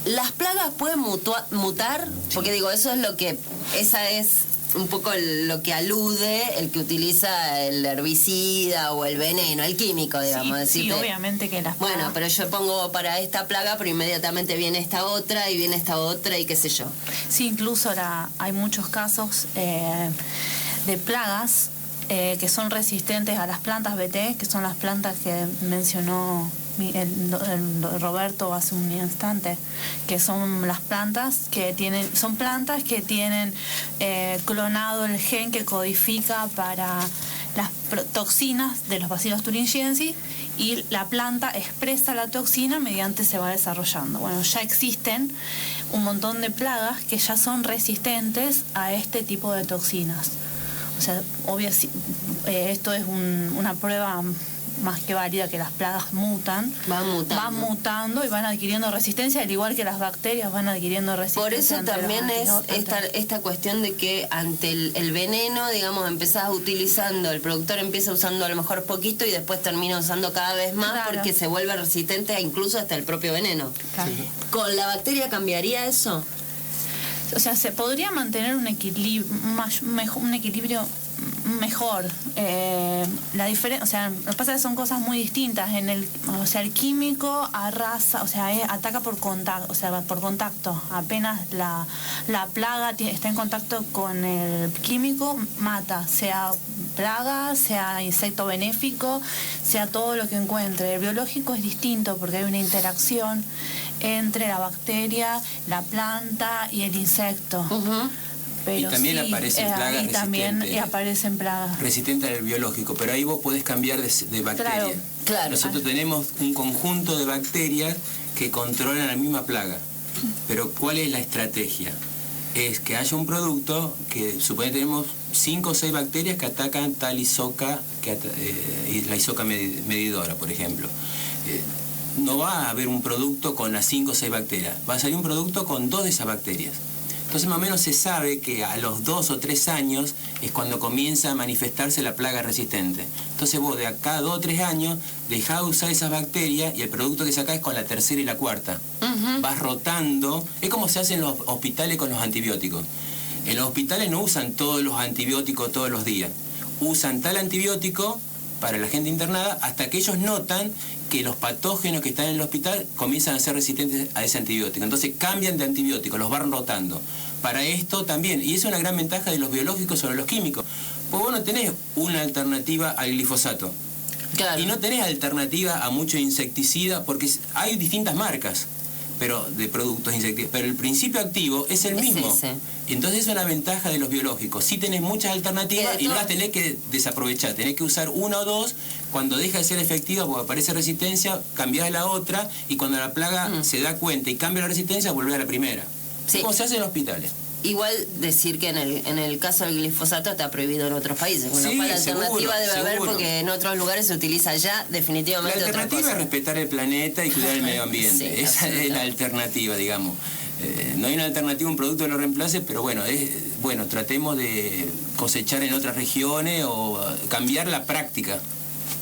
Las plagas pueden mutar, porque digo, esa es un poco lo que alude el que utiliza el herbicida o el veneno, el químico, digamos. Sí, obviamente que las plagas... Bueno, pero yo pongo para esta plaga, pero inmediatamente viene esta otra y viene esta otra y qué sé yo. Sí, incluso hay muchos casos de plagas que son resistentes a las plantas BT, que son las plantas que mencionó el Roberto hace un instante, que son las plantas que tienen, clonado el gen que codifica para las toxinas de los Bacillus thuringiensis y la planta expresa la toxina mediante se va desarrollando. Bueno, ya existen un montón de plagas que ya son resistentes a este tipo de toxinas. O sea, obvio, esto es una prueba más que válida que las plagas mutan. Van mutando y van adquiriendo resistencia, al igual que las bacterias van adquiriendo resistencia. Por eso también es esta cuestión de que ante el veneno, digamos, empezás utilizando, el productor empieza usando a lo mejor poquito y después termina usando cada vez más, porque se vuelve resistente a incluso hasta el propio veneno. Claro. ¿Con la bacteria cambiaría eso? O sea, se podría mantener un equilibrio mejor. La diferencia, o sea, lo que pasa es que son cosas muy distintas. O sea, el químico arrasa, o sea, ataca por contacto, apenas la plaga está en contacto con el químico, mata, sea plaga, sea insecto benéfico, sea todo lo que encuentre. El biológico es distinto porque hay una interacción entre la bacteria, la planta y el insecto. Pero y también aparecen plagas resistentes. Y aparecen plagas. Resistentes al biológico, pero ahí vos podés cambiar de bacteria. Claro. Nosotros tenemos un conjunto de bacterias que controlan la misma plaga. Pero ¿cuál es la estrategia? Es que haya un producto que, suponete, tenemos 5 o 6 bacterias que atacan tal isoca, la isoca medidora, por ejemplo. No va a haber un producto con las 5 o 6 bacterias, va a salir un producto con 2 de esas bacterias. Entonces más o menos se sabe que a los 2 o 3 años es cuando comienza a manifestarse la plaga resistente. Entonces vos de acá a 2 o 3 años dejás de usar esas bacterias y el producto que sacás es con la tercera y la cuarta. Vas rotando, es como se hace en los hospitales con los antibióticos. En los hospitales no usan todos los antibióticos todos los días. Usan tal antibiótico para la gente internada hasta que ellos notan que los patógenos que están en el hospital comienzan a ser resistentes a ese antibiótico. Entonces cambian de antibiótico, los van rotando. Para esto también, y es una gran ventaja de los biológicos sobre los químicos, porque vos no tenés una alternativa al glifosato. Claro. Y no tenés alternativa a mucho insecticida, porque hay distintas marcas de productos insecticidas, pero el principio activo es el mismo. Entonces es una ventaja de los biológicos. Sí tenés muchas alternativas y no las tenés que desaprovechar. Tenés que usar una o dos. Cuando deja de ser efectiva porque aparece resistencia, cambiás a la otra, y cuando la plaga se da cuenta y cambia la resistencia, volvés a la primera. Como se hace en los hospitales. Igual decir que en el caso del glifosato está prohibido en otros países, con lo cual la alternativa debe haber, porque en otros lugares se utiliza ya definitivamente. La alternativa es respetar el planeta y cuidar el medio ambiente. Esa es la alternativa, digamos. No hay una alternativa, un producto que lo reemplace, pero bueno, tratemos de cosechar en otras regiones o cambiar la práctica.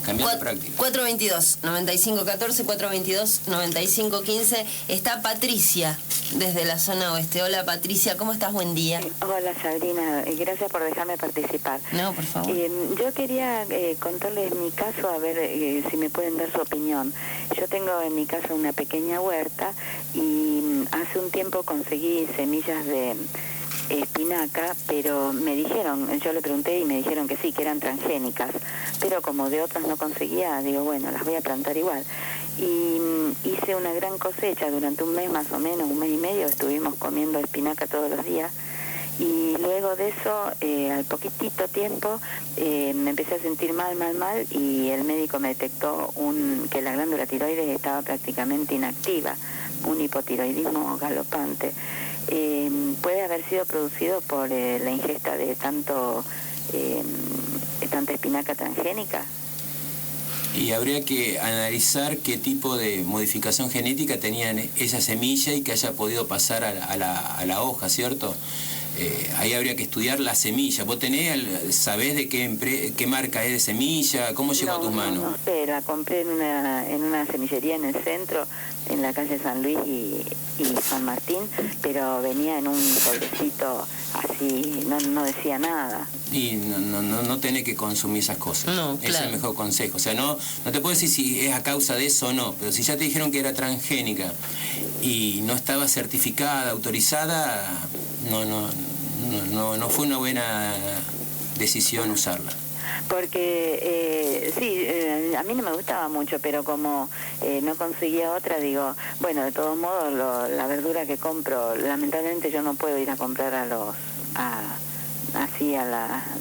422-9514, 422-9515. Está Patricia desde la zona oeste. Hola Patricia, ¿cómo estás? Buen día. Hola Sabrina, gracias por dejarme participar. No, por favor. Yo quería contarles mi caso, a ver si me pueden dar su opinión. Yo tengo en mi casa una pequeña huerta y hace un tiempo conseguí semillas de espinaca, pero me dijeron, yo le pregunté y me dijeron que sí, que eran transgénicas, pero como de otras no conseguía, digo, bueno, las voy a plantar igual. Y hice una gran cosecha durante un mes más o menos, un mes y medio, estuvimos comiendo espinaca todos los días, y luego de eso, al poquitito tiempo, me empecé a sentir mal, y el médico me detectó que la glándula tiroides estaba prácticamente inactiva, un hipotiroidismo galopante. Puede haber sido producido por la ingesta de tanta espinaca transgénica. Y habría que analizar qué tipo de modificación genética tenían esa semilla y que haya podido pasar a la hoja, ¿cierto? Ahí habría que estudiar la semilla. ¿Vos sabés de qué marca es de semilla? ¿Cómo llegó a tus manos? No sé, la compré en una semillería en el centro, en la calle San Luis y San Martín, pero venía en un sobrecito así, no decía nada. Y no tenés que consumir esas cosas. No, claro. Es el mejor consejo. O sea, no te puedo decir si es a causa de eso o no, pero si ya te dijeron que era transgénica y no estaba certificada, autorizada, no fue una buena decisión usarla. Porque a mí no me gustaba mucho, pero como no conseguía otra, digo, bueno, de todos modos la verdura que compro, lamentablemente yo no puedo ir a comprar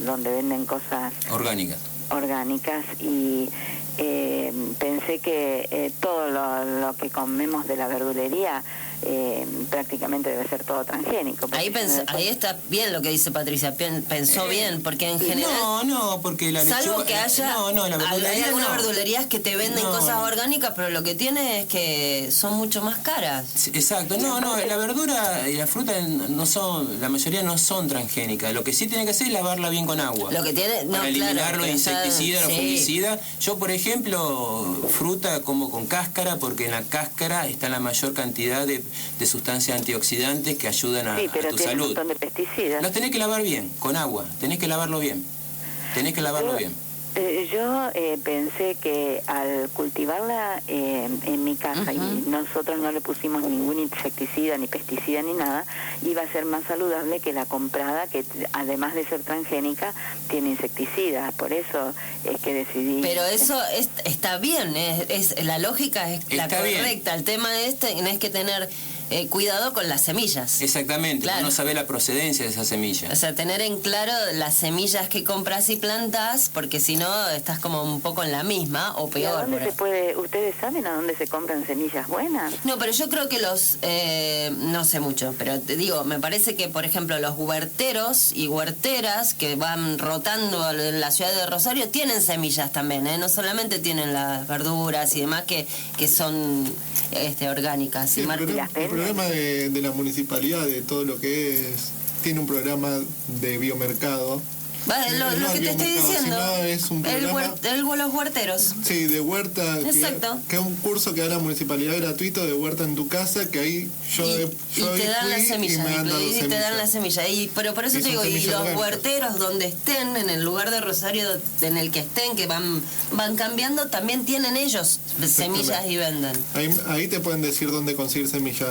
donde venden cosas orgánicas y pensé que todo lo que comemos de la verdulería prácticamente debe ser todo transgénico. Ahí está bien lo que dice Patricia, pensó bien, porque en general... No, porque la lechuga... Salvo que haya... hay algunas verdulerías que te venden cosas orgánicas, pero lo que tiene es que son mucho más caras. Exacto, la verdura y la fruta la mayoría no son transgénicas. Lo que sí tiene que hacer es lavarla bien con agua. Lo que tiene... para eliminar los insecticidas, los fungicidas. Yo, por ejemplo, fruta como con cáscara, porque en la cáscara está la mayor cantidad de sustancias antioxidantes que ayudan a tu salud. Un montón de pesticidas. Los tenés que lavar bien, con agua. Tenés que lavarlo bien. Yo pensé que al cultivarla en mi casa y nosotros no le pusimos ningún insecticida, ni pesticida, ni nada, iba a ser más saludable que la comprada, que además de ser transgénica, tiene insecticidas. Por eso es que decidí... Pero eso está bien, la lógica es la correcta. El tema es tenés que tener... cuidado con las semillas. Exactamente, claro. Uno sabe la procedencia de esas semillas. O sea, tener en claro las semillas que compras y plantas, porque si no estás como un poco en la misma o peor. ¿Y a dónde se puede? ¿Ustedes saben a dónde se compran semillas buenas? No, pero yo creo que no sé mucho, pero te digo, me parece que, por ejemplo, los huerteros y huerteras que van rotando en la ciudad de Rosario tienen semillas también, no solamente tienen las verduras y demás que son orgánicas. Sí, el problema de la municipalidad, de todo lo que es, tiene un programa de biomercado. Lo que te estoy diciendo, es un programa, los huerteros. Sí, de huerta. Exacto. Que es un curso que da la municipalidad gratuito de huerta en tu casa, que ahí y te dan las semillas, te dan las semillas. Pero por eso te digo, y los huerteros donde estén, en el lugar de Rosario en el que estén, que van cambiando, también tienen ellos semillas y venden. Ahí te pueden decir dónde conseguir semillas.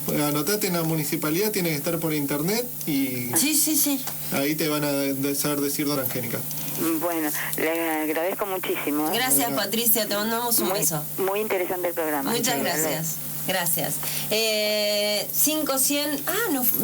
Anotate en la municipalidad, tiene que estar por internet y... Sí. Ahí te van a saber decir dona Angélica. Bueno, le agradezco muchísimo. Gracias, Patricia, te mandamos un beso. Muy interesante el programa. Muchas gracias. Gracias. 5100,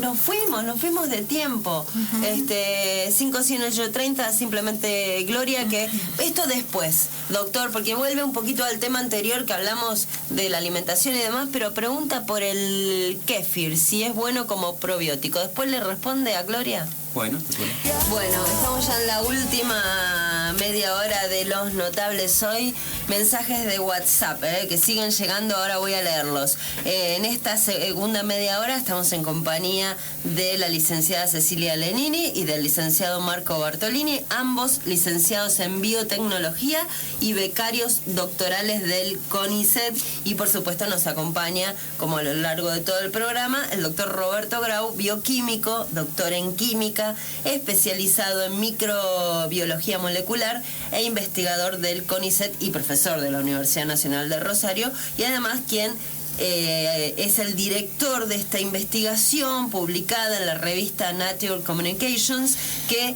nos fuimos de tiempo. 5100-830, simplemente Gloria, que esto después, doctor, porque vuelve un poquito al tema anterior que hablamos de la alimentación y demás, pero pregunta por el kéfir, si es bueno como probiótico. Después le responde a Gloria. Bueno, estamos ya en la última media hora de Los Notables hoy. Mensajes de WhatsApp que siguen llegando, ahora voy a leerlos. En esta segunda media hora estamos en compañía de la licenciada Cecilia Lenini y del licenciado Marco Bartolini, ambos licenciados en biotecnología y becarios doctorales del CONICET, y por supuesto nos acompaña, como a lo largo de todo el programa, el doctor Roberto Grau, bioquímico, doctor en química, especializado en microbiología molecular e investigador del CONICET y profesor de la Universidad Nacional de Rosario, y además quien es el director de esta investigación publicada en la revista Nature Communications, que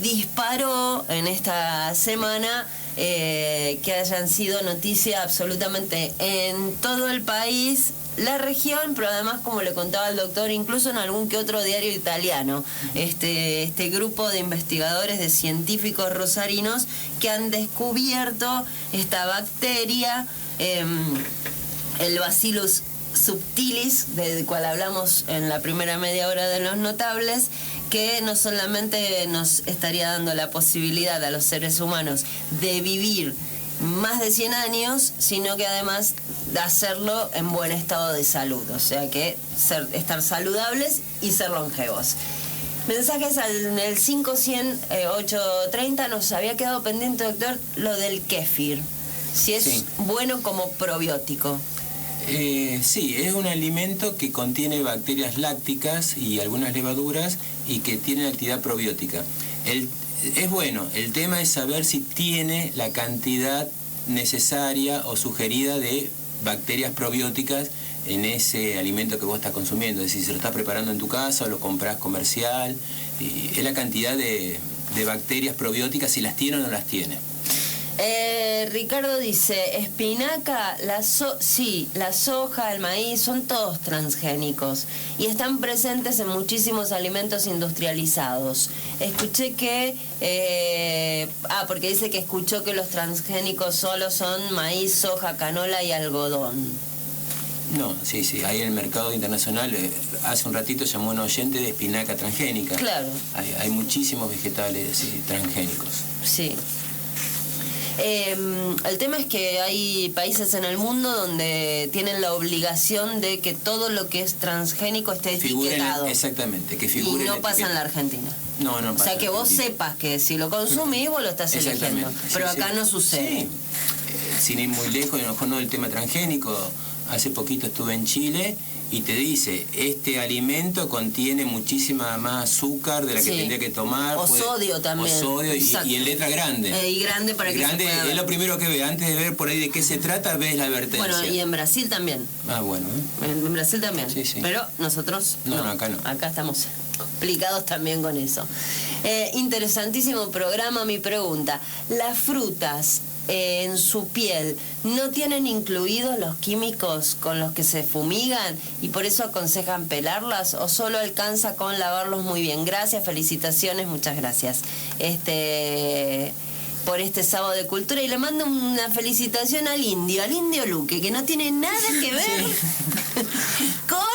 disparó en esta semana que hayan sido noticia absolutamente en todo el país, la región, pero además, como le contaba el doctor, incluso en algún que otro diario italiano, este grupo de investigadores, de científicos rosarinos que han descubierto esta bacteria, el Bacillus subtilis, del cual hablamos en la primera media hora de Los Notables, que no solamente nos estaría dando la posibilidad a los seres humanos de vivir más de 100 años, sino que además de hacerlo en buen estado de salud, o sea que estar saludables y ser longevos. Mensajes en el 5100-830. Nos había quedado pendiente, doctor, lo del kéfir, si es bueno como probiótico. Sí, es un alimento que contiene bacterias lácticas y algunas levaduras y que tiene actividad probiótica. Es bueno, el tema es saber si tiene la cantidad necesaria o sugerida de bacterias probióticas en ese alimento que vos estás consumiendo. Es decir, si lo estás preparando en tu casa o lo compras comercial, es la cantidad de bacterias probióticas, si las tiene o no las tiene. Ricardo dice, espinaca, la soja, el maíz, son todos transgénicos y están presentes en muchísimos alimentos industrializados. Escuché que, porque dice que escuchó que los transgénicos solo son maíz, soja, canola y algodón. No, sí, hay en el mercado internacional, hace un ratito llamó un oyente de espinaca transgénica. Claro. Hay muchísimos vegetales transgénicos. Sí. El tema es que hay países en el mundo donde tienen la obligación de que todo lo que es transgénico esté etiquetado. Exactamente, que figure. Y no pasa en la Argentina. No pasa. O sea, que vos sepas que si lo consumís, vos lo estás eligiendo. Pero acá no sucede. Sí. Sin ir muy lejos, a lo mejor no del tema transgénico, hace poquito estuve en Chile y te dice, este alimento contiene muchísima más azúcar de la que tendría que tomar. O sodio también. O sodio y en letra grande. Y grande para que grande se pueda ver. Es lo primero que ve. Antes de ver por ahí de qué se trata, ves la advertencia. Bueno, y en Brasil también. Ah, bueno. En Brasil también. Sí. Pero nosotros no. Acá no. Acá estamos complicados también con eso. Interesantísimo programa. Mi pregunta, ¿las frutas en su piel no tienen incluidos los químicos con los que se fumigan y por eso aconsejan pelarlas o solo alcanza con lavarlos muy bien? Gracias, felicitaciones, muchas gracias por este sábado de cultura, y le mando una felicitación al indio Luque, que no tiene nada que ver con...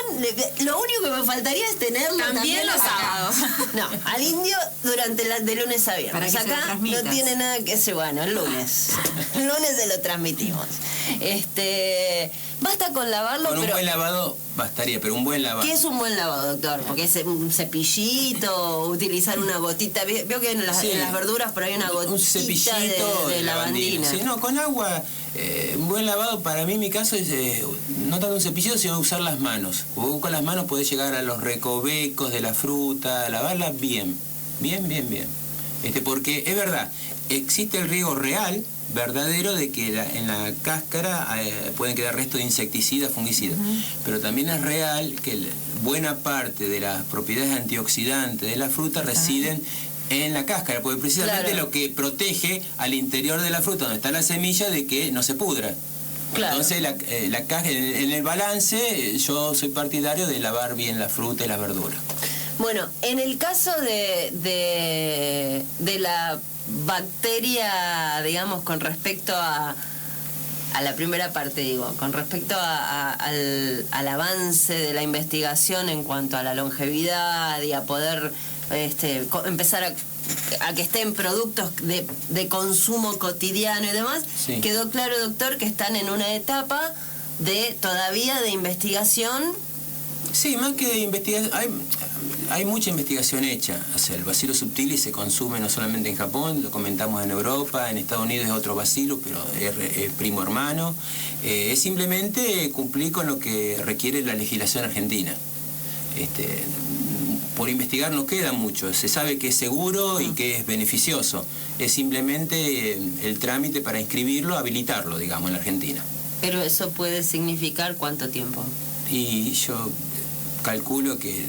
Lo único que me faltaría es tenerlo también los acá. sábados. No, al indio de lunes a viernes. Para que acá no tiene nada que ser, bueno, el lunes se lo transmitimos. Basta con lavarlo, con un buen lavado bastaría, pero un buen lavado. ¿Qué es un buen lavado, doctor? Porque es un cepillito, utilizar una gotita. Veo que en las verduras por ahí una gotita un cepillito de lavandina. Sí, no, con agua, un buen lavado para mí, en mi caso, es no tanto un cepillito, sino usar las manos. Con las manos podés llegar a los recovecos de la fruta, lavarla bien. Porque es verdad, existe el riesgo real, verdadero, de que en la cáscara pueden quedar restos de insecticidas, fungicidas. Pero también es real que buena parte de las propiedades antioxidantes de la fruta residen en la cáscara, porque precisamente lo que protege al interior de la fruta, donde está la semilla, de que no se pudra. Claro. Entonces, la cáscara, en el balance, yo soy partidario de lavar bien la fruta y la verdura. Bueno, en el caso de la bacteria, digamos, con respecto a la primera parte, con respecto al avance de la investigación en cuanto a la longevidad y a poder empezar a que estén productos de consumo cotidiano y demás, quedó claro, doctor, que están en una etapa todavía de investigación. Sí, más que de investigación, hay mucha investigación hecha. O sea, el bacilo subtilis se consume no solamente en Japón, lo comentamos en Europa, en Estados Unidos es otro bacilo, pero es primo hermano. Es simplemente cumplir con lo que requiere la legislación argentina. Por investigar no queda mucho, se sabe que es seguro y que es beneficioso. Es simplemente el trámite para inscribirlo, habilitarlo, digamos, en la Argentina. Pero eso puede significar ¿cuánto tiempo? Y yo calculo que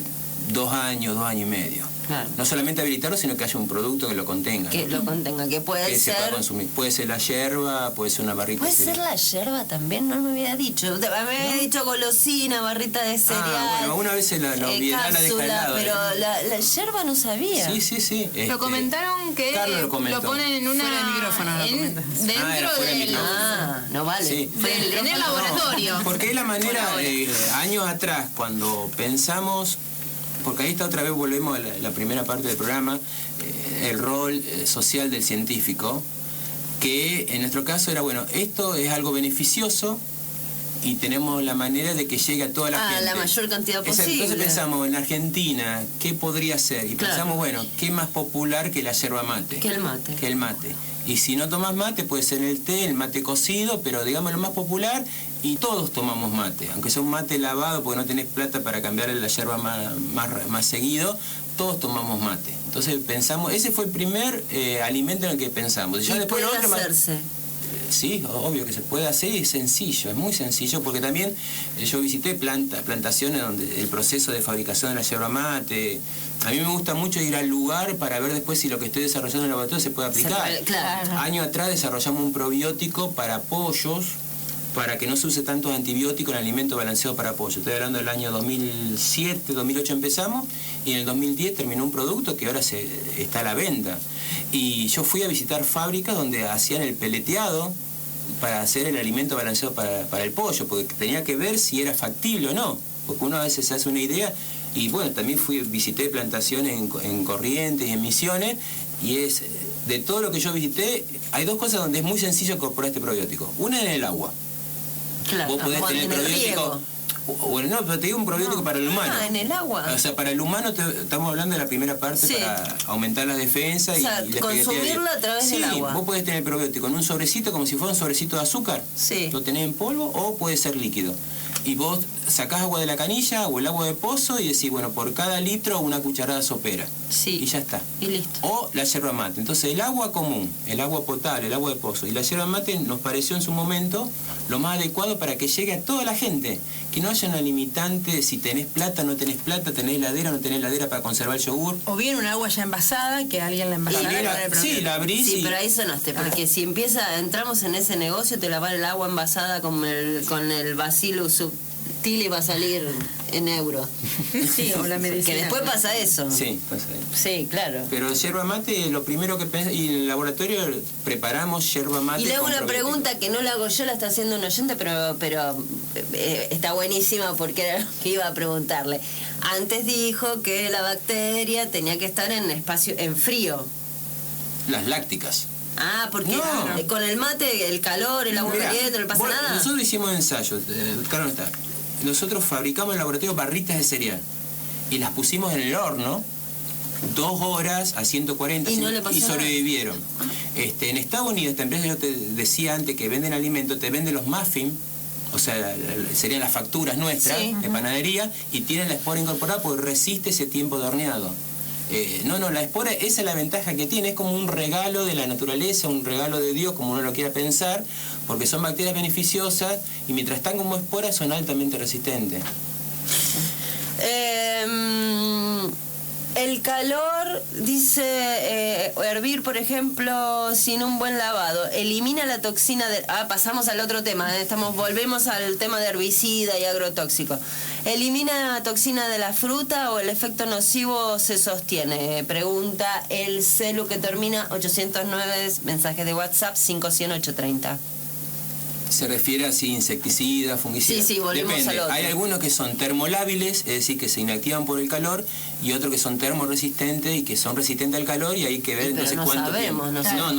2 años, 2 años y medio. Claro. No solamente habilitarlo, sino que haya un producto que lo contenga. Que lo contenga, que puede ser... se pueda consumir. Puede ser la yerba, puede ser una barrita ¿Puede de cereal. ser la yerba también? No me había dicho. Me había dicho golosina, barrita de cereal. Bueno, una vez la obviedad la deja de lado. Pero la yerba no sabía. Sí. Lo comentaron que lo ponen en una... Fuera del micrófono lo comentas. Dentro del... no vale. Sí. En el laboratorio. Porque es la manera, años atrás, cuando pensamos... Porque ahí está otra vez, volvemos a la primera parte del programa, el rol social del científico, que en nuestro caso era, esto es algo beneficioso y tenemos la manera de que llegue a toda la gente. La mayor cantidad posible. Entonces pensamos, en Argentina, ¿qué podría ser? Y pensamos, ¿qué más popular que la yerba mate? Que el mate. Y si no tomas mate, puede ser el té, el mate cocido, pero digamos lo más popular, y todos tomamos mate. Aunque sea un mate lavado, porque no tenés plata para cambiar la yerba más seguido, todos tomamos mate. Entonces pensamos, ese fue el primer alimento en el que pensamos. ¿Y puede hacerse? Sí, obvio que se puede hacer, y es sencillo, es muy sencillo, porque también yo visité plantaciones donde el proceso de fabricación de la yerba mate, a mí me gusta mucho ir al lugar para ver después si lo que estoy desarrollando en el laboratorio se puede aplicar. Claro. Años atrás desarrollamos un probiótico para pollos, para que no se use tantos antibióticos en alimento balanceado para pollo. Estoy hablando del año 2007, 2008 empezamos, y en el 2010 terminó un producto que ahora está a la venta. Y yo fui a visitar fábricas donde hacían el peleteado, para hacer el alimento balanceado para el pollo, porque tenía que ver si era factible o no, porque uno a veces se hace una idea. Y bueno, también visité plantaciones en Corrientes y en Misiones, y de todo lo que yo visité, hay dos cosas donde es muy sencillo incorporar este probiótico. Una en el agua. Claro, vos podés tener probiótico. Bueno, no, pero te digo un probiótico para el humano. Ah, en el agua. O sea, para el humano estamos hablando de la primera parte, sí, para aumentar la defensa, o sea, y consumirlo a través del agua. Sí, vos podés tener probiótico en un sobrecito como si fuera un sobrecito de azúcar. Sí. Lo tenés en polvo o puede ser líquido. Y vos sacás agua de la canilla o el agua de pozo y decís, bueno, por cada litro una cucharada sopera. Sí. Y ya está. Y listo. O la yerba mate. Entonces el agua común, el agua potable, el agua de pozo y la yerba mate nos pareció en su momento lo más adecuado para que llegue a toda la gente. Que no haya una limitante si tenés plata, no tenés plata, tenés heladera, no tenés heladera para conservar el yogur. O bien un agua ya envasada, que alguien la envasara. Sí, la abrís. Sí, pero ahí sonaste, porque si entramos en ese negocio, te lavar el agua envasada con el Bacillus subtil y va a salir en euro. Sí, o la medicina. Que después pasa eso. Sí, pasa eso. Sí, claro. Pero yerba mate, lo primero que pensé, y en el laboratorio preparamos yerba mate. Y le hago una pregunta que no la hago yo, la está haciendo un oyente, pero está buenísima porque era lo que iba a preguntarle. Antes dijo que la bacteria tenía que estar en frío. Las lácticas. Ah, porque con el mate, el calor, el agua caliente, no le pasa nada. Nosotros hicimos ensayos, claro, no está. Nosotros fabricamos en el laboratorio barritas de cereal y las pusimos en el horno 2 horas a 140 y sobrevivieron. En Estados Unidos, esta empresa, yo te decía antes que venden alimentos, te venden los muffins, o sea, serían las facturas nuestras de panadería, y tienen la espora incorporada porque resiste ese tiempo de horneado. La espora, esa es la ventaja que tiene, es como un regalo de la naturaleza, un regalo de Dios, como uno lo quiera pensar, porque son bacterias beneficiosas y mientras están como esporas son altamente resistentes. El calor, dice, hervir, por ejemplo, sin un buen lavado, elimina la toxina de... pasamos al otro tema, volvemos al tema de herbicida y agrotóxico. ¿Elimina la toxina de la fruta o el efecto nocivo se sostiene? Pregunta el celu que termina 809, mensaje de WhatsApp 500-830. Se refiere a si insecticidas, fungicidas. Sí, volvemos al otro. Hay algunos que son termolábiles, es decir, que se inactivan por el calor, y otros que son termoresistentes y que son resistentes al calor, y hay que ver entonces cuánto tiempo. No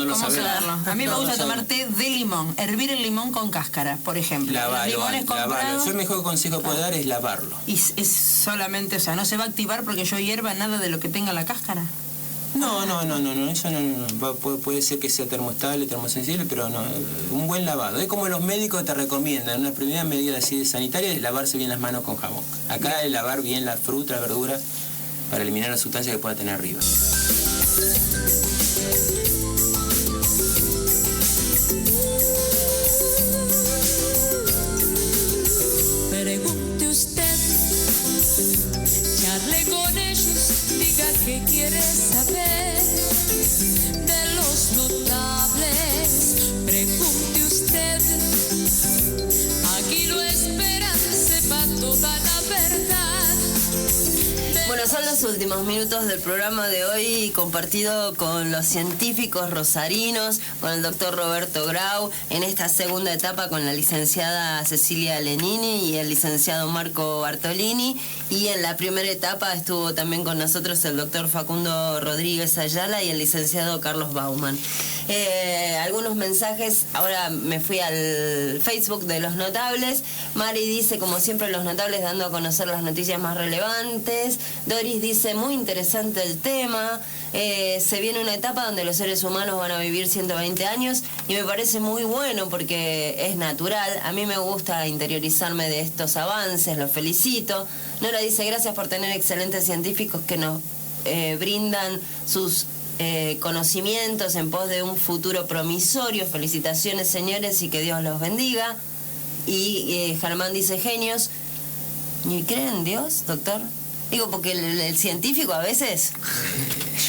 lo sabemos. A mí me gusta tomar té de limón, hervir el limón con cáscara, por ejemplo. Lavarlo. Yo el mejor consejo que puedo dar es lavarlo. Y es solamente, o sea, no se va a activar porque yo hierva nada de lo que tenga la cáscara. No, eso no. Puede ser que sea termostable, termosensible, pero no, un buen lavado. Es como los médicos te recomiendan, una primera medida así sanitaria es lavarse bien las manos con jabón. Acá es lavar bien la fruta, la verdura, para eliminar la sustancia que pueda tener arriba. Pregunte usted, charle con ellos, diga qué quiere saber de los notables. Pregunte usted, aquí lo esperan, sepa toda la verdad. Bueno, son los últimos minutos del programa de hoy, compartido con los científicos rosarinos, con el doctor Roberto Grau, en esta segunda etapa con la licenciada Cecilia Lenini y el licenciado Marco Bartolini, y en la primera etapa estuvo también con nosotros el doctor Facundo Rodríguez Ayala y el licenciado Carlos Bauman. Algunos mensajes, ahora me fui al Facebook de Los Notables. Mari dice, como siempre, Los Notables dando a conocer las noticias más relevantes. Doris dice, muy interesante el tema. Se viene una etapa donde los seres humanos van a vivir 120 años y me parece muy bueno porque es natural. A mí me gusta interiorizarme de estos avances, los felicito. Nora dice, gracias por tener excelentes científicos que nos brindan sus conocimientos en pos de un futuro promisorio. Felicitaciones, señores, y que Dios los bendiga. Y Germán dice, genios. ¿Y creen en Dios, doctor? Digo, porque el científico a veces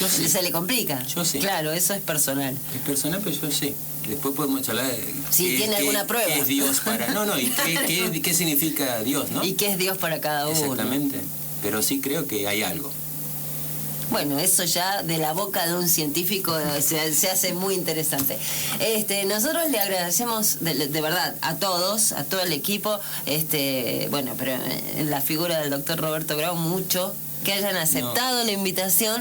yo sí. Se le complica. Yo sí. Claro, eso es personal. Es personal, pero yo sí. Después podemos charlar de... Si tiene alguna prueba. ¿Qué es Dios para...? ¿Y qué significa Dios, no? ¿Y qué es Dios para cada uno? Exactamente. Pero sí creo que hay algo. Bueno, eso ya de la boca de un científico se hace muy interesante. Nosotros le agradecemos de verdad a todos, a todo el equipo, bueno, pero en la figura del doctor Roberto Grau mucho, que hayan aceptado la invitación